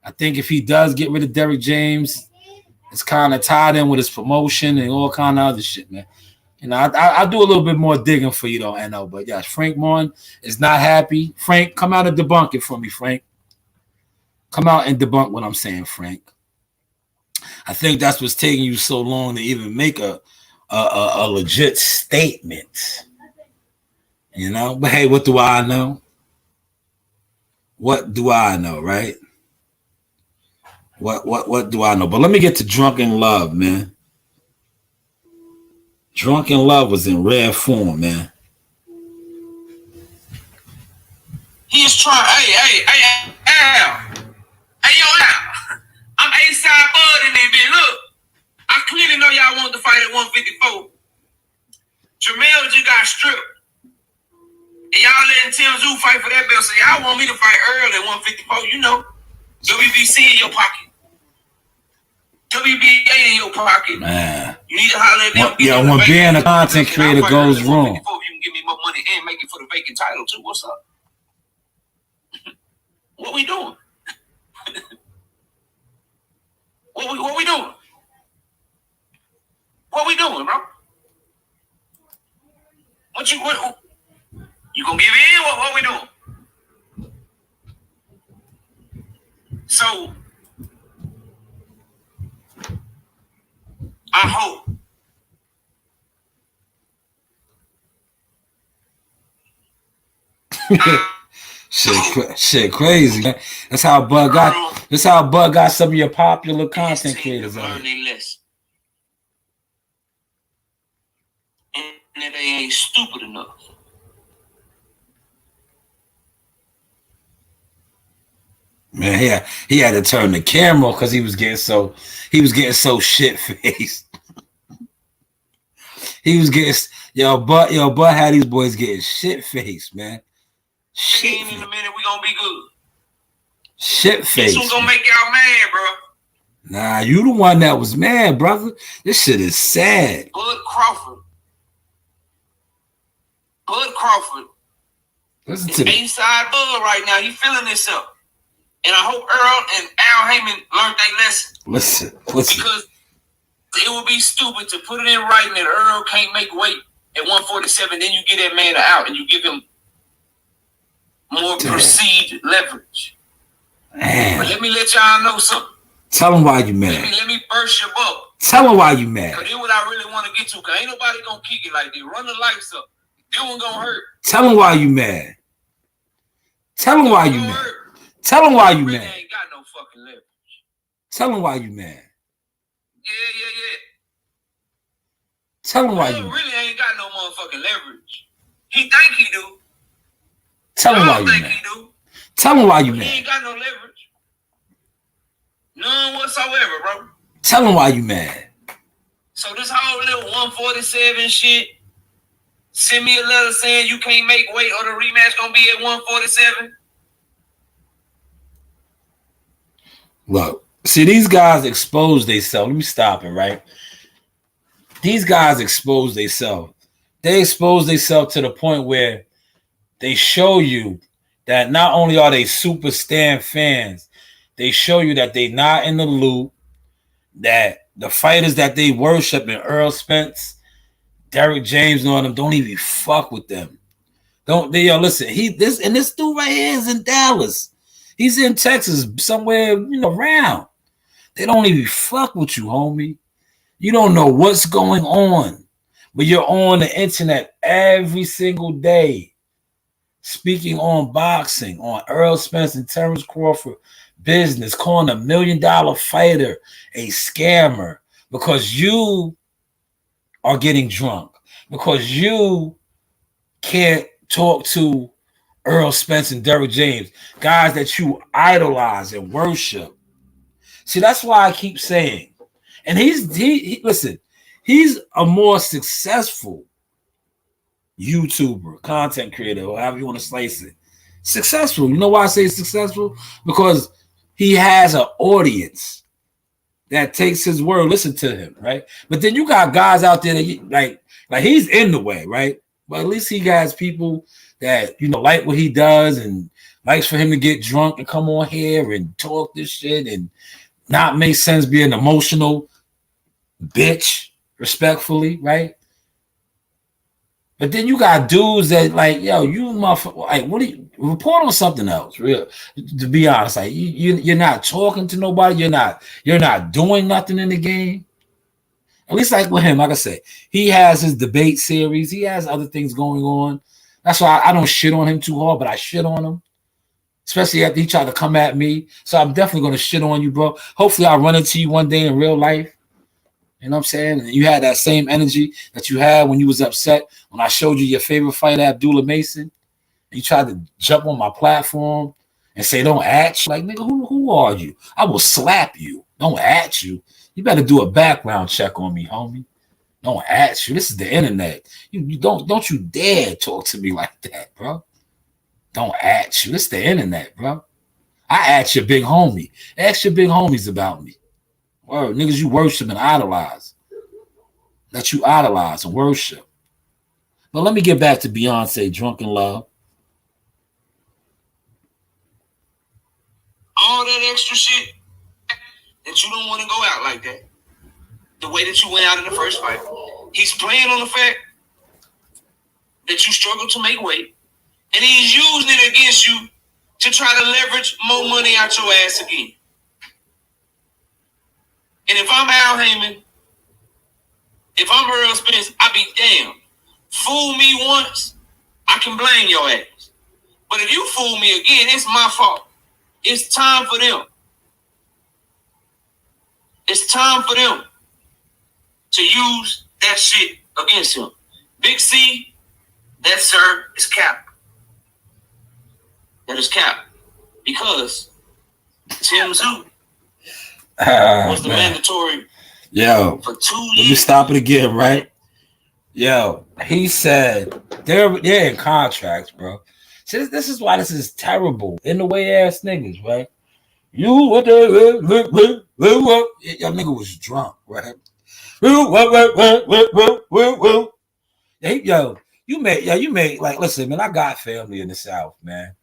I think if he does get rid of Derrick James, it's kind of tied in with his promotion and all kind of other shit, man. You know, I'll do a little bit more digging for you, though, NO. But, yeah, Frank Martin is not happy. Frank, come out and debunk it for me, Frank. Come out and debunk what I'm saying, Frank. I think that's what's taking you so long to even make a legit statement, you know. But hey, what do I know? What do I know, right? What do I know? But let me get to Drunken Love, man. Drunken Love was in rare form, man. He is trying. Hey, yo, Al. I'm A-side Bud in there, bitch. Look, I clearly know y'all want to fight at 154. Jamel just got stripped. And y'all letting Tim Zoo fight for that belt. So y'all want me to fight early at 154. You know, WBC in your pocket. WBA in your pocket. Man. You need to holler at them. Yeah, when being a content creator goes wrong. You can give me more money and make it for the vacant title too. What's up? What we doing? What we doing? What we doing, bro? What you gonna give in? What we doing? So I hope shit crazy. Man. That's how Bud got. That's how Bud got some of your popular content creators out. Learn their lesson, and that they ain't stupid enough. Man, he had to turn the camera because he was getting so shit faced. He was getting Bud had these boys getting shit faced, man. Shit in a minute, we gonna be good. Shit face. This one gonna make y'all mad, bro. Nah, you the one that was mad, brother. This shit is sad. Bud Crawford. Listen is to me. A-side Bud right now. He feeling himself. And I hope Earl and Al Heyman learned their lesson. Listen. Because it would be stupid to put it in writing that Earl can't make weight at 147. Then you get that man out and you give him more perceived leverage. Man. But let me let y'all know something. Tell him why you mad. Let me burst your bubble. Tell him why you mad. Because this what I really want to get to. Because ain't nobody going to kick it like this. Run the lights up. This one going to hurt. Tell him why you mad. Tell him why you mad. Tell him why you really mad. Ain't got no fucking leverage. Tell him why you mad. Yeah. Tell him why you mad. Really ain't got no motherfucking leverage. He think he do. Tell him why you mad. Tell him why you mad. He ain't got no leverage. None whatsoever, bro. Tell him why you mad. So this whole little 147 shit, send me a letter saying you can't make weight or the rematch gonna be at 147. Look, see, these guys expose themselves. Let me stop it, right? These guys expose themselves. They expose themselves to the point where they show you that not only are they super stand fans, they show you that they not in the loop, that the fighters that they worship in Errol Spence, Derek James, and all them don't even fuck with them. Listen, this dude right here is in Dallas. He's in Texas, somewhere, around. They don't even fuck with you, homie. You don't know what's going on, but you're on the internet every single day, speaking on boxing, on Errol Spence and Terrence Crawford business, calling a $1 million fighter a scammer because you are getting drunk, because you can't talk to Errol Spence and Derek James, guys that you idolize and worship. See, that's why I keep saying, and listen, he's a more successful YouTuber, content creator, or however you want to slice it. Successful. You know why I say successful? Because he has an audience that takes his word, listen to him, right? But then you got guys out there that like he's in the way, right? But at least he has people that like what he does and likes for him to get drunk and come on here and talk this shit and not make sense, be an emotional bitch, respectfully, right? But then you got dudes that you motherfucker, what do you report on something else? Real, to be honest, you're not talking to nobody, you're not doing nothing in the game. At least with him, like I said, he has his debate series, he has other things going on. That's why I don't shit on him too hard, but I shit on him, especially after he tried to come at me. So I'm definitely going to shit on you, bro. Hopefully I'll run into you one day in real life. You know what I'm saying? And you had that same energy that you had when you was upset when I showed you your favorite fighter, Abdullah Mason. And you tried to jump on my platform and say, don't act. Like, nigga, who are you? I will slap you. Don't at you. You better do a background check on me, homie. Don't at you. This is the internet. You don't you dare talk to me like that, bro. Don't at you. This is the internet, bro. I at your big homie. Ask your big homies about me. Word, niggas you worship and idolize. That you idolize and worship. But let me get back to Beyonce, Drunken Love. All that extra shit that you don't want to go out like that. The way that you went out in the first fight. He's playing on the fact that you struggle to make weight. And he's using it against you to try to leverage more money out your ass again. And if I'm Al Heyman, if I'm Errol Spence, I be damned. Fool me once, I can blame your ass. But if you fool me again, it's my fault. It's time for them. It's time for them to use that shit against him. Big C, that sir is cap. That is cap. Because Tim Zoo was the mandatory for 2 years. Let me stop it again, right? Yo, he said they're in contracts, bro. See, this is why this is terrible. In the way ass niggas, right? You what the y'all nigga was drunk, right? Yo, you made like listen, man. I got family in the South, man.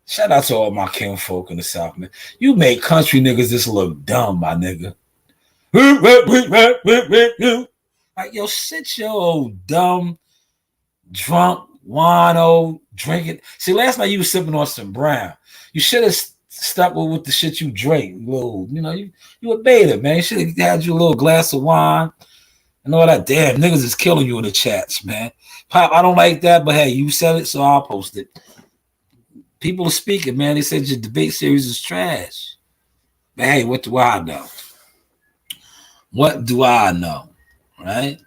Shout out to all my kinfolk in the South, man. You make country niggas just look dumb, my nigga. Like, yo, sit your old dumb, drunk, wino, drinking. See, last night you was sipping on some brown. You should have stuck with the shit you drink. Little, you a beta, man. You should have had you a little glass of wine and all that. Damn, niggas is killing you in the chats, man. Pop, I don't like that, but hey, you said it, so I'll post it. People are speaking, man. They said your debate series is trash. But hey, what do I know? What do I know? Right?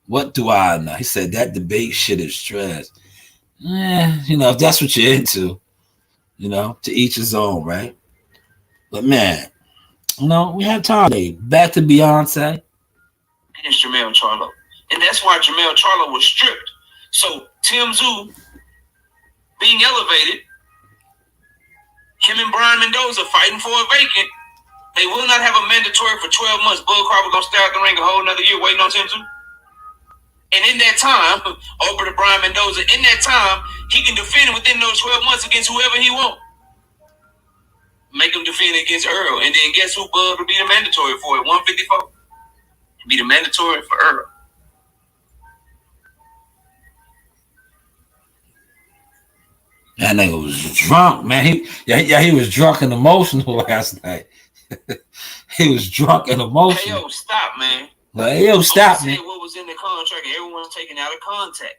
What do I know? He said that debate shit is trash. If that's what you're into, to each his own, right? But man, we have time today. Back to Beyonce. Against Jermell Charlo. And that's why Jermell Charlo was stripped. So Tim Zoo being elevated, him and Brian Mendoza fighting for a vacant. They will not have a mandatory for 12 months. Bud Crawford gonna stay out the ring a whole another year waiting on Tim Zoo. And in that time, over to Brian Mendoza, in that time, he can defend within those 12 months against whoever he wants. Make him defend against Earl. And then guess who Bud would be the mandatory for at 154? He'd be the mandatory for Earl. That nigga was drunk, man. He was drunk and emotional last night. He was drunk and emotional. Hey, yo, stop, man. Like, yo, stop, man. What was in the contract? Everyone's taken out of contact.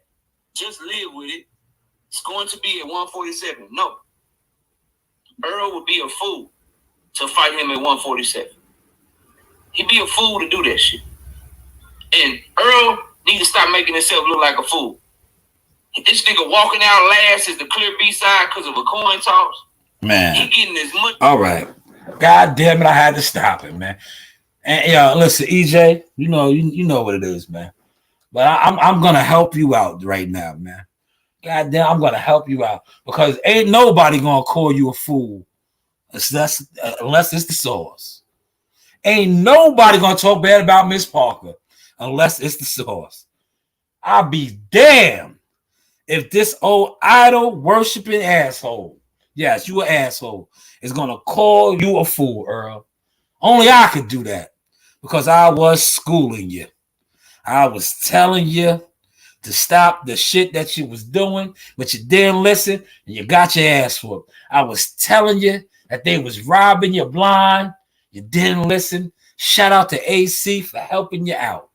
Just live with it. It's going to be at 147. No. Earl would be a fool to fight him at 147. He'd be a fool to do that shit. And Earl needs to stop making himself look like a fool. This nigga walking out last is the clear B-side because of a coin toss. Man. He getting as much. All right. God damn it, I had to stop it, man. And listen, EJ, you know what it is, man. But I'm gonna help you out right now, man. God damn, I'm gonna help you out because ain't nobody gonna call you a fool unless it's the Sauce. Ain't nobody gonna talk bad about Miss Parker unless it's the Sauce. I'll be damned if this old idol worshiping asshole, yes, you an asshole, is gonna call you a fool, Earl. Only I could do that because I was schooling you. I was telling you to stop the shit that you was doing, but you didn't listen and you got your ass whooped. I was telling you that they was robbing you blind. You didn't listen. Shout out to AC for helping you out.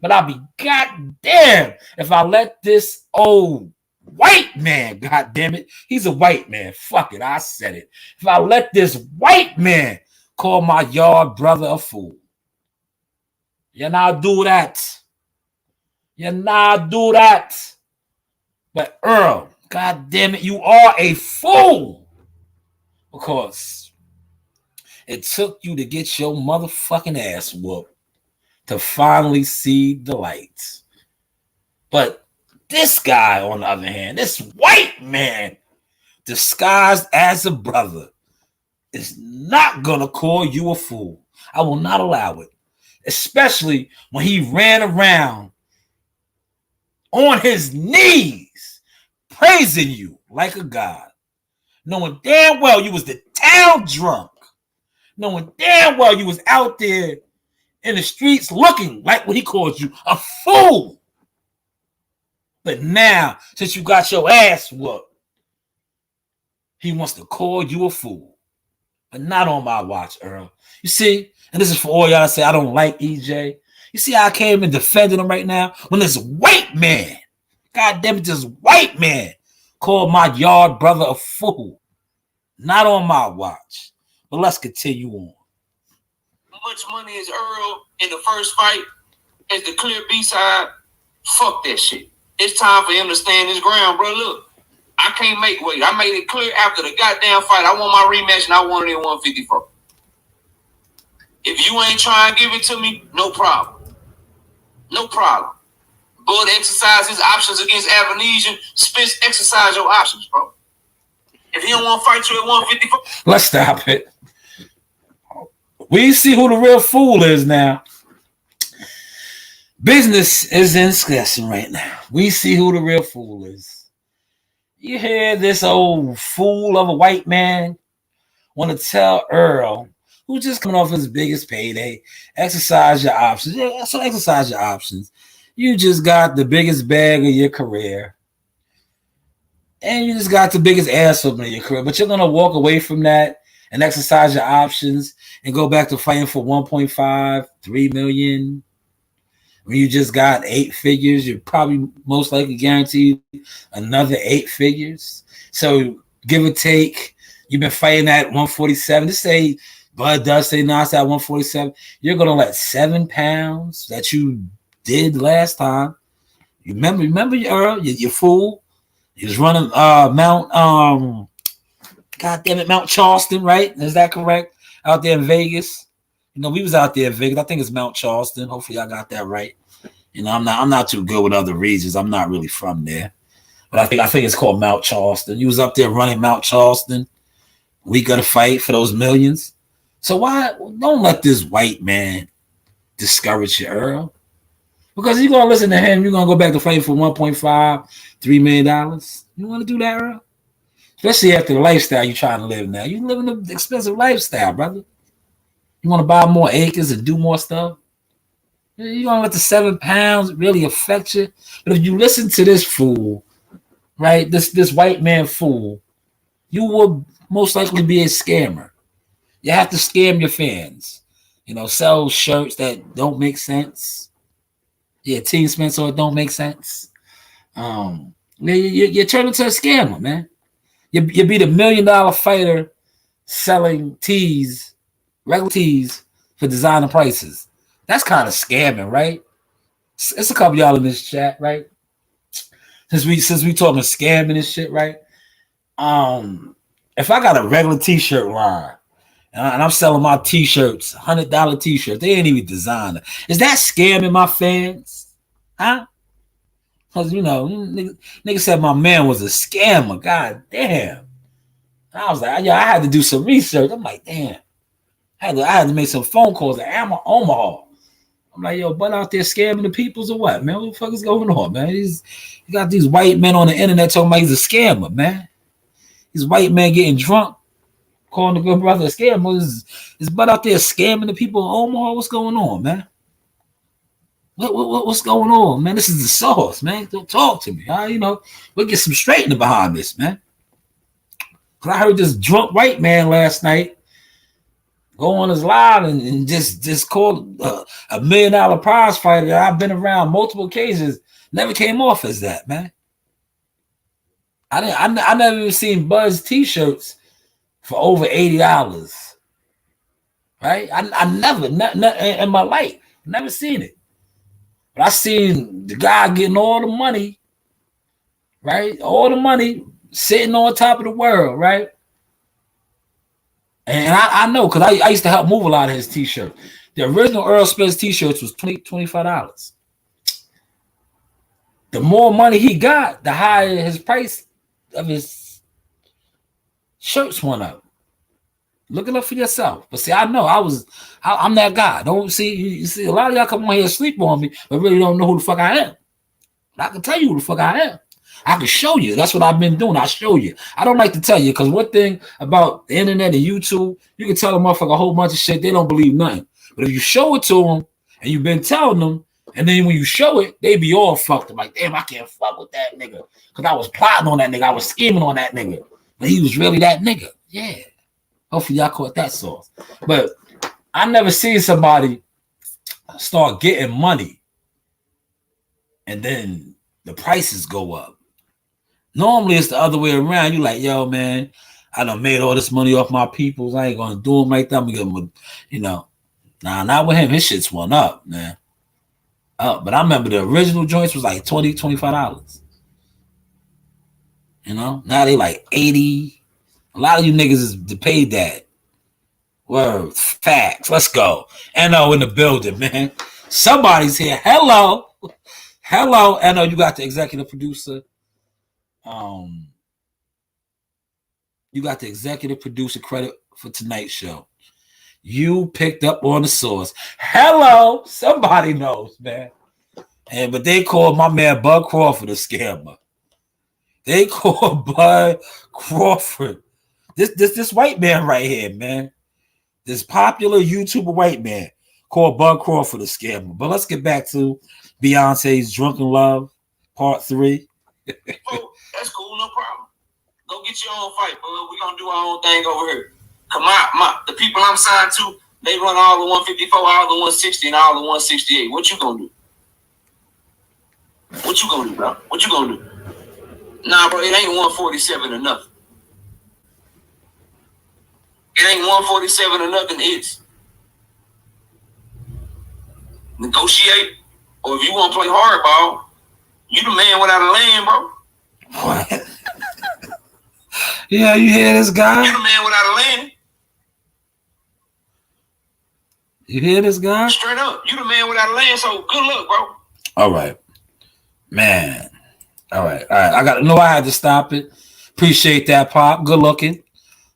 But I'll be goddamn if I let this old white man, goddamn it, he's a white man. Fuck it, I said it. If I let this white man call my yard brother a fool, you not do that. You not do that. But Earl, goddamn it, you are a fool because It took you to get your motherfucking ass whooped to finally see the lights. But this guy, on the other hand, this white man disguised as a brother, is not going to call you a fool. I will not allow it. Especially when he ran around on his knees praising you like a god, knowing damn well you was the town drunk, knowing damn well you was out there in the streets looking like what he called you, a fool. But now, since you got your ass whooped, he wants to call you a fool. But not on my watch, Earl. You see, and this is for all y'all that say I don't like EJ. You see how I came and defended him right now? When this white man, God damn it, this white man called my yard brother a fool. Not on my watch. But let's continue on. How much money is Earl in the first fight as the clear B-side? Fuck that shit. It's time for him to stand his ground, bro. Look, I can't make weight. I made it clear after the goddamn fight. I want my rematch and I want it in 154. If you ain't trying to give it to me, no problem. No problem. Bud exercise his options against Avanesian. Spence exercise your options, bro. If he don't want to fight you at 154. Let's stop it. We see who the real fool is now. Business is in discussion right now. We see who the real fool is. You hear this old fool of a white man want to tell Earl, who's just coming off his biggest payday, exercise your options. Yeah, so exercise your options. You just got the biggest bag of your career. And you just got the biggest ass of your career. But you're going to walk away from that and exercise your options and go back to fighting for 1.5, 3 million. When you just got 8 figures, you're probably most likely guaranteed another 8 figures. So give or take, you've been fighting at 147. Just say Bud does say no, it's at 147. You're going to let 7 pounds that you did last time. You remember Earl, you fool. He was running Mount Charleston, right? Is that correct? Out there in Vegas. You know, we was out there in Vegas. I think it's Mount Charleston. Hopefully I got that right. You know, I'm not too good with other regions. I'm not really from there. But I think it's called Mount Charleston. You was up there running Mount Charleston. We got to fight for those millions. So why don't let this white man discourage you, Earl? Because you're going to listen to him, you're going to go back to fighting for $1.5, $3 million. You want to do that, Earl? Especially after the lifestyle you're trying to live now. You're living an expensive lifestyle, brother. You want to buy more acres and do more stuff? You're going to let the 7 pounds really affect you? But if you listen to this fool, right, this white man fool, you will most likely be a scammer. You have to scam your fans. You know, sell shirts that don't make sense. Yeah, Team Spencer don't make sense. You turn into a scammer, man. You be the $1 million fighter selling tees, regular tees for designer prices. That's kind of scamming, right? It's a couple of y'all in this chat, right? Since we talking scamming and shit, right? If I got a regular t-shirt line and I'm selling my t-shirts, $100 t-shirts, they ain't even designer. Is that scamming my fans? Huh? Because, you know, nigga said my man was a scammer. God damn. I was like, I had to do some research. I'm like, damn. I had to make some phone calls at Omaha. I'm like, yo, Bud out there scamming the peoples or what, man? What the fuck is going on, man? You got these white men on the internet talking about he's a scammer, man. These white men getting drunk, calling the good brother a scammer. Is Bud out there scamming the people in Omaha? What's going on, man? What's going on, man? This is the sauce, man. Don't talk to me. You know, we'll get some straightening behind this, man. Because I heard this drunk white man last night go on his live and just call a $1 million prize fighter that I've been around multiple occasions. Never came off as that, man. I never even seen Bud's t-shirts for over $80. Right? I never in my life, never seen it. But I seen the guy getting all the money, right? All the money sitting on top of the world, right? And I know because I used to help move a lot of his t-shirts. The original Earl Spence t-shirts was $25. The more money he got, the higher his price of his shirts went up. Look it up for yourself. But see, I know I'm that guy. Don't see you see a lot of y'all come on here and sleep on me, but really don't know who the fuck I am. But I can tell you who the fuck I am. I can show you. That's what I've been doing. I show you. I don't like to tell you because one thing about the internet and YouTube, you can tell a motherfucker a whole bunch of shit. They don't believe nothing. But if you show it to them and you've been telling them, and then when you show it, they be all fucked up. Like, damn, I can't fuck with that nigga because I was plotting on that nigga. I was scheming on that nigga. But he was really that nigga. Yeah. Hopefully y'all caught that sauce. But I never seen somebody start getting money and then the prices go up. Normally it's the other way around. You like, yo, man, I done made all this money off my peoples. I ain't gonna do them like that. I'm gonna give them, Nah, not with him. His shit's went up, man. But I remember the original joints was like $20, $25. Now they like 80. A lot of you niggas is paid that. Word, facts. Let's go. NO in the building, man. Somebody's here. Hello. Hello. NO, you got the executive producer. You got the executive producer credit for tonight's show. You picked up on the source. Hello. Somebody knows, man. But they called my man Bud Crawford a scammer. They called Bud Crawford. This white man right here, man. This popular YouTuber white man called Bud Crawford a scammer. But let's get back to Beyonce's Drunken Love, Part 3. Oh, that's cool, no problem. Go get your own fight, bud. We're going to do our own thing over here. Come on, the people I'm signed to, they run all the 154, all the 160, and all the 168. What you going to do? What you going to do, bro? What you going to do? Nah, bro, it ain't 147 or nothing. It ain't 147 or nothing. It's negotiate. Or if you want to play hardball, you the man without a land, bro. What? Yeah, you hear this guy? You the man without a land. You hear this guy? Straight up. You the man without a land, so good luck, bro. All right. Man. All right. I had to stop it. Appreciate that, Pop. Good looking.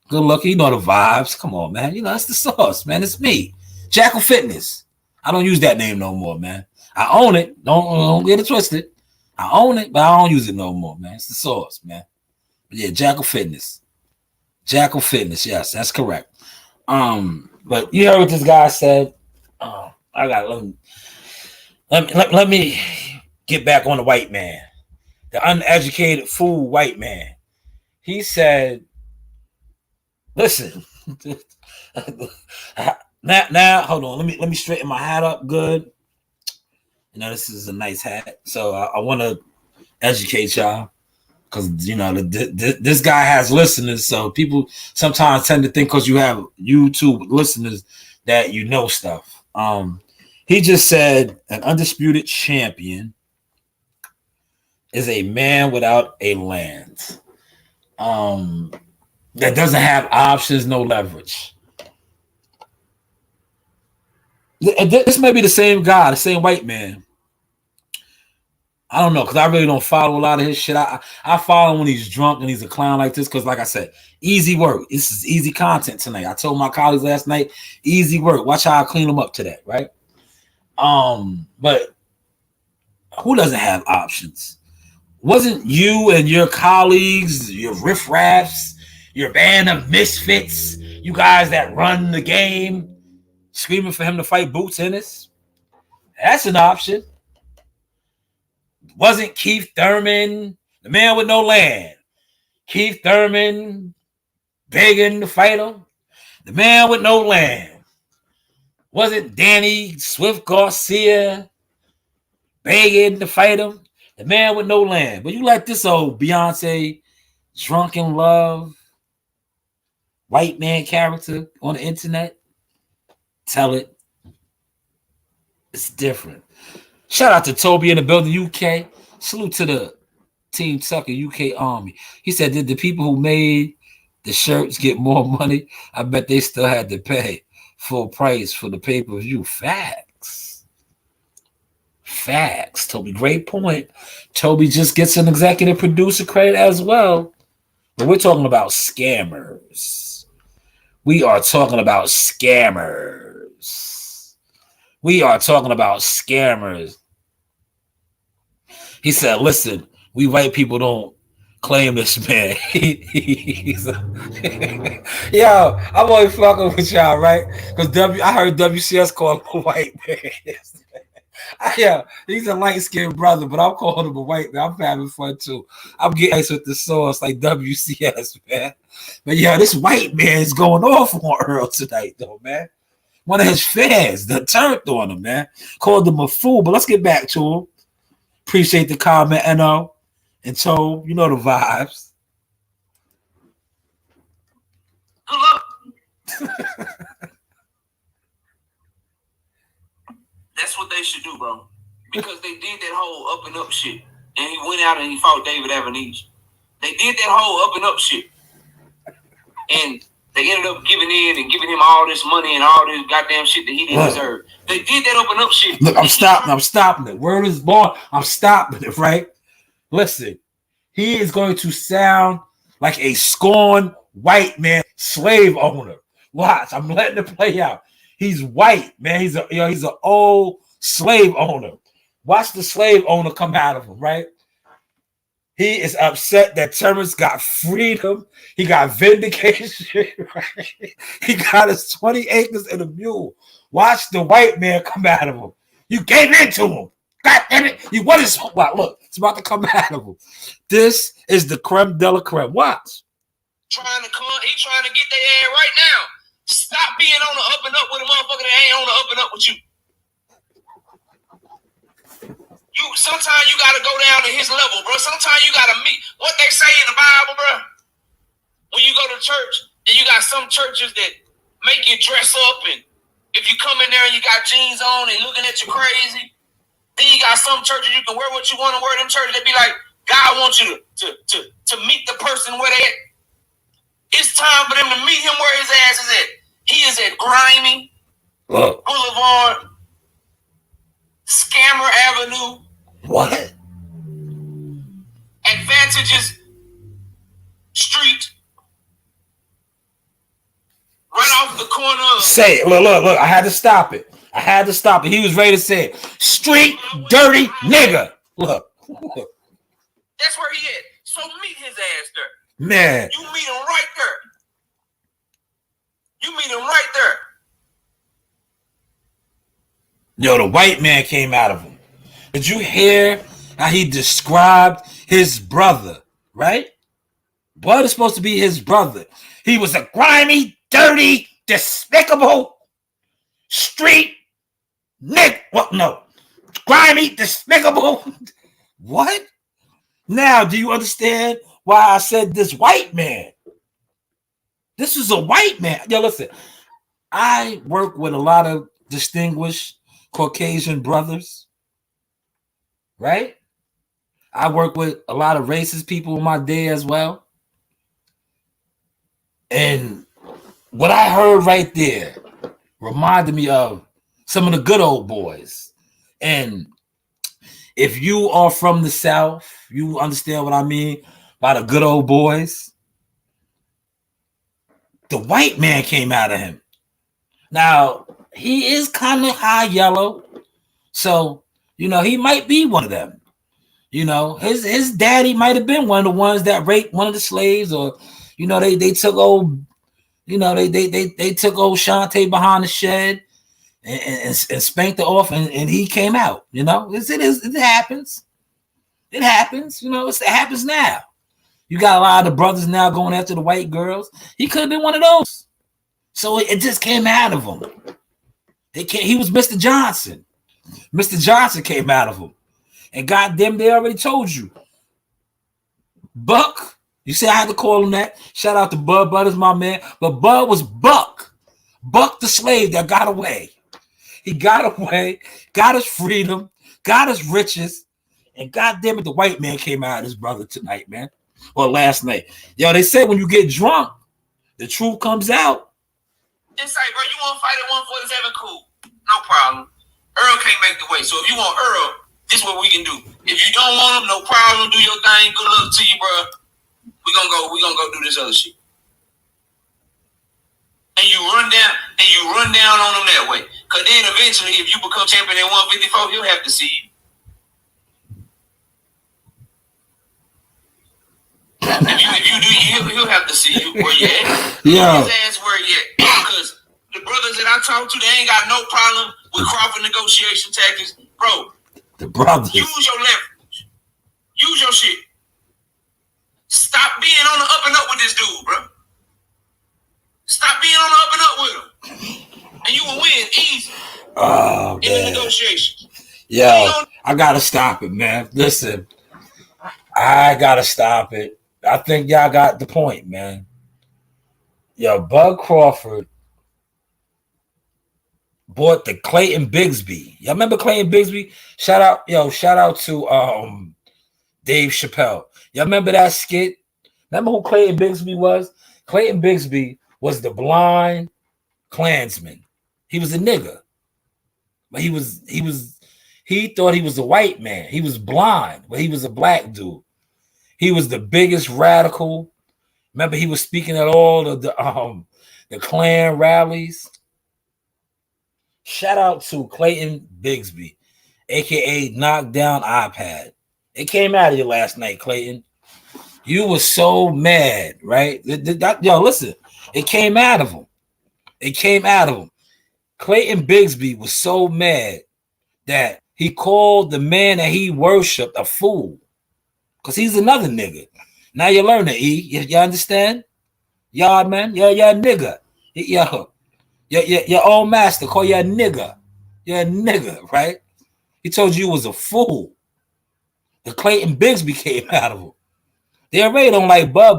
Good looking. You know the vibes. Come on, man. It's the sauce, man. It's me. Jackal Fitness. I don't use that name no more, man. I own it. Don't get it twisted. I own it, but I don't use it no more, man. It's the sauce, man. But yeah, Jackal Fitness. Jackal Fitness. Yes, that's correct. But you heard what this guy said. I got let me get back on the white man. The uneducated fool white man. He said, listen, now hold on. Let me straighten my hat up good. This is a nice hat. So I want to educate y'all because, this guy has listeners. So people sometimes tend to think because you have YouTube listeners that you know stuff. He just said an undisputed champion is a man without a land. That doesn't have options, no leverage. This may be the same guy, the same white man. I don't know, because I really don't follow a lot of his shit. I follow him when he's drunk and he's a clown like this, because like I said, easy work. This is easy content tonight. I told my colleagues last night, easy work. Watch how I clean them up today, right? But who doesn't have options? Wasn't you and your colleagues, your riffraffs, your band of misfits, you guys that run the game, screaming for him to fight Boots Ennis? That's an option. Wasn't Keith Thurman, the man with no land, Keith Thurman begging to fight him? The man with no land. Wasn't Danny Swift Garcia begging to fight him? The man with no land. But you let this old Beyonce Drunken Love white man character on the internet tell it. It's different. Shout out to Toby in the building, UK. Salute to the Team Tucker UK Army. He said, did the people who made the shirts get more money. I bet they still had to pay full price for the pay-per-view. Facts. Toby, great point. Toby just gets an executive producer credit as well. But we're talking about scammers. We are talking about scammers. He said, listen, we white people don't claim this man. Yo, I'm only fucking with y'all, right? Because I heard WCS call him a white man. Yeah, he's a light-skinned brother, but I'm calling him a white man. I'm having fun too. I'm getting ice with the sauce like WCS, man. But yeah, this white man is going off on Earl tonight, though, man. One of his fans that turned on him, man. Called him a fool, but let's get back to him. Appreciate the comment, NO. And so, you know the vibes. Good luck. That's what they should do, bro. Because they did that whole up and up shit. And he went out and he fought David Avenese. They did that whole up and up shit. And they ended up giving in and giving him all this money and all this goddamn shit that he didn't deserve. They did that up and up shit. Look, I'm stopping it. Word is born. I'm stopping it, right? Listen, he is going to sound like a scorned white man slave owner. Watch, I'm letting it play out. He's white, man. He's an old slave owner. Watch the slave owner come out of him, right? He is upset that Terrence got freedom. He got vindication, right? He got his 20 acres and a mule. Watch the white man come out of him. You gave in to him. God damn it. You wanted to look, it's about to come out of him. This is the creme de la creme. Watch. He trying to get their ass right now. Stop being on the up and up with a motherfucker that ain't on the up and up with you. Sometimes you gotta go down to his level, bro. Sometimes you gotta meet what they say in the Bible, bro. When you go to church, and you got some churches that make you dress up, and if you come in there and you got jeans on and looking at you crazy, then you got some churches you can wear what you want to wear. Them churches they be like, God wants you to meet the person where they at. It's time for them to meet him where his ass is at. He is at Grimy Boulevard, Scammer Avenue. What? Advantages Street. Right off the corner of... Say it. Look. I had to stop it. He was ready to say it. Street dirty nigga. Look. That's where he at. So meet his ass there. Man. You meet him right there. Yo, the white man came out of him. Did you hear how he described his brother, right? Bud is supposed to be his brother. He was a grimy, dirty, despicable street nigga. What? No. Grimy, despicable. What? Now, do you understand why I said this white man? This is a white man. Yo, listen. I work with a lot of distinguished Caucasian brothers, right? I work with a lot of racist people in my day as well. And what I heard right there reminded me of some of the good old boys. And if you are from the South, you understand what I mean by the good old boys. The white man came out of him. Now, he is kind of high yellow. So, he might be one of them. His daddy might have been one of the ones that raped one of the slaves, or, they took old, they took old Shantae behind the shed and spanked her off, and he came out. It happens. It happens. It happens now. You got a lot of the brothers now going after the white girls. He could have been one of those. So it just came out of him. He was Mr. Johnson. Mr. Johnson came out of him. And goddamn, they already told you. Buck. You see, I had to call him that. Shout out to Bud. Bud is my man. But Bud was Buck. Buck the slave that got away. He got away, got his freedom, got his riches. And goddamn it, the white man came out of his brother tonight, man. Or last night. Yo, they say when you get drunk, the truth comes out. It's like, bro, you want to fight at 147? Cool. No problem. Earl can't make the weight. So if you want Earl, this is what we can do. If you don't want him, no problem. Do your thing. Good luck to you, bro. We gonna go do this other shit. And you run down on him that way. Cause then eventually, if you become champion at 154, he'll have to see you. If you do, he'll have to see you where you at. Yeah. His ass where you at. Because the brothers that I talk to, they ain't got no problem with Crawford negotiation tactics. Bro, the brothers. Use your leverage. Use your shit. Stop being on the up and up with this dude, bro. Stop being on the up and up with him. And you will win easy. Oh, in man. the negotiations. Yo, I gotta stop it, man. Listen, I gotta stop it. I think y'all got the point, man. Yo, Bud Crawford bought the Clayton Bigsby. Y'all remember Clayton Bigsby? Shout out to Dave Chappelle. Y'all remember that skit? Remember who Clayton Bigsby was? Clayton Bigsby was the blind Klansman. He was a nigga. But he thought he was a white man. He was blind, but he was a black dude. He was the biggest radical. Remember, he was speaking at all of the Klan rallies. Shout out to Clayton Bigsby, aka Knockdown iPad. It came out of you last night, Clayton. You were so mad, right? Yo, listen, it came out of him. It came out of him. Clayton Bigsby was so mad that he called the man that he worshipped a fool. Because he's another nigga. Now you learn it, E. You understand? Y'all, man. Yeah, nigga. Your old master call you a nigga. You're a nigga, right? He told you was a fool. The Clayton Bigsby came out of him. They already don't like Bud.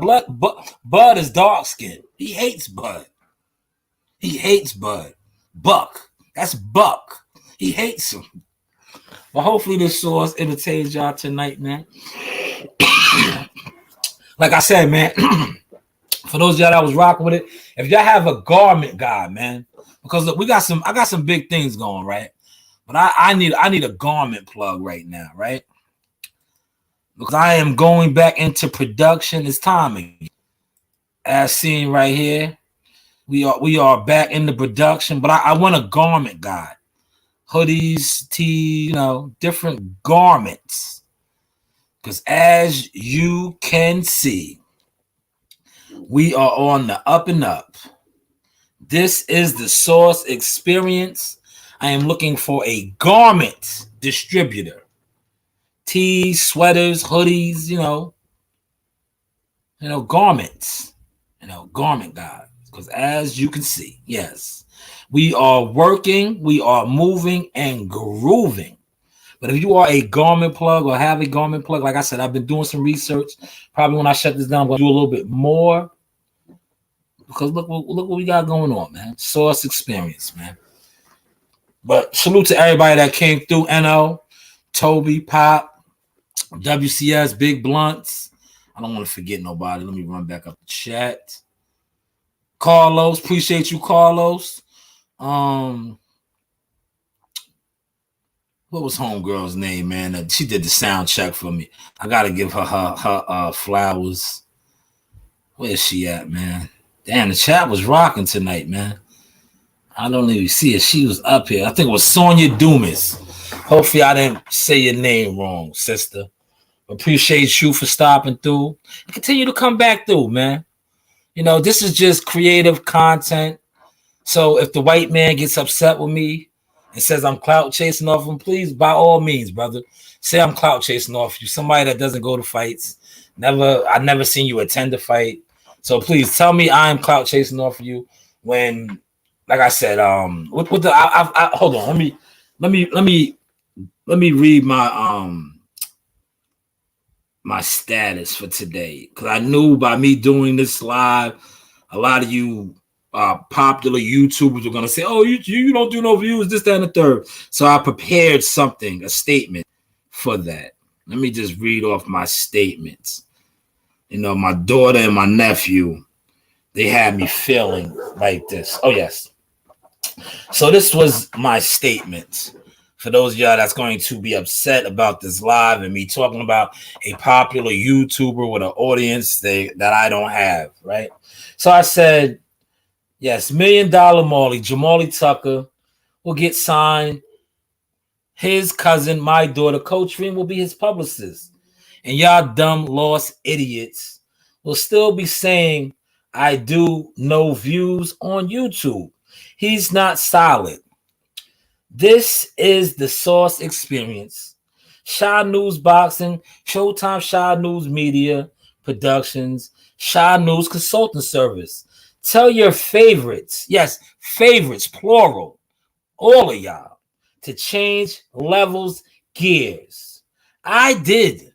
Bud is dark skinned. He hates Bud. He hates Bud. Buck. That's Buck. He hates him. But hopefully this source entertains y'all tonight, man. Like I said, man, for those of y'all that was rocking with it, if y'all have a garment guy, man, because look, I got some big things going, right? But I need a garment plug right now, right? Because I am going back into production. It's timing. As seen right here, we are back into production, but I want a garment guy. Hoodies, tees, different garments. Because as you can see, we are on the up and up. This is the Sauce Experience. I am looking for a garment distributor. Tees, sweaters, hoodies, garments. Garment guys. Because as you can see, yes, we are working, we are moving and grooving. But if you are a garment plug or have a garment plug, like I said, I've been doing some research. Probably when I shut this down, I'm going to do a little bit more. Because look what we got going on, man. Sauce Experience, man. But salute to everybody that came through. NO, Toby, Pop, WCS, Big Blunts. I don't want to forget nobody. Let me run back up the chat. Carlos, appreciate you, Carlos. What was homegirl's name, man? She did the sound check for me. I gotta give her flowers. Where's she at, man? Damn, the chat was rocking tonight, man. I don't even see it. She was up here. I think it was Sonia Dumas. Hopefully I didn't say your name wrong, sister. Appreciate you for stopping through. Continue to come back through, man. This is just creative content. So if the white man gets upset with me and says I'm clout chasing off him, please, by all means, brother, say I'm clout chasing off you. Somebody that doesn't go to fights. I've never seen you attend a fight. So please tell me I'm clout chasing off you when, like I said, hold on. Let me read my status for today, because I knew by me doing this live, a lot of you popular YouTubers are gonna say, "Oh, you don't do no views, this, that, and the third." So I prepared something, a statement for that. Let me just read off my statements. My daughter and my nephew they had me feeling like this. Oh, yes. So this was my statement. For those of y'all that's going to be upset about this live and me talking about a popular YouTuber with an audience that I don't have, right? So I said, yes, $1 Million Molly, Jamali Tucker, will get signed. His cousin, my daughter, Coach Reem, will be his publicist. And y'all dumb, lost idiots will still be saying, I do no views on YouTube. He's not solid. This is the Sauce Experience. Shy News Boxing, Showtime Shy News Media Productions, Shy News Consulting Service. Tell your favorites, yes, favorites, plural, all of y'all, to change levels, gears. I did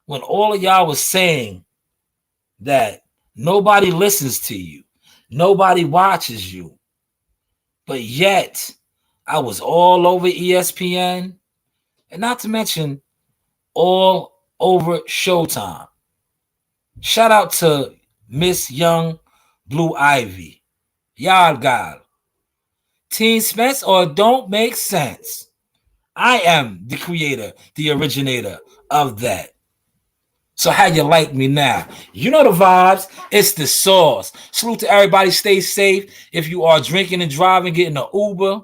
when all of y'all was saying that nobody listens to you, nobody watches you, but yet I was all over ESPN, and not to mention all over Showtime. Shout out to Miss Young Blue Ivy. Y'all got Teen Spence or Don't Make Sense. I am the creator, the originator of that. So how you like me now? You know the vibes. It's the sauce. Salute to everybody. Stay safe. If you are drinking and driving, getting an Uber,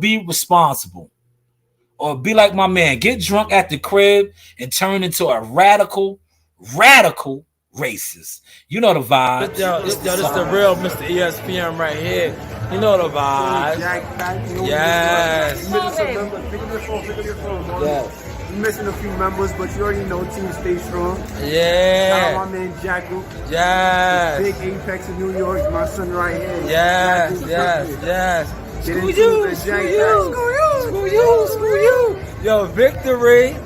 be responsible. Or be like my man. Get drunk at the crib and turn into a radical racist. You know the vibes. Yo, this the real Mr. ESPN right here. You know the vibes. Yes. Yes. You're missing a few members, but you already know Team Stay Strong. Yeah. Shout out my man Jacko. Yes. Big Apex in New York. My son right here. Yes. Screw you. Yo, victory.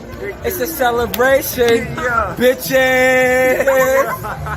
It's a celebration. Yeah. Bitches.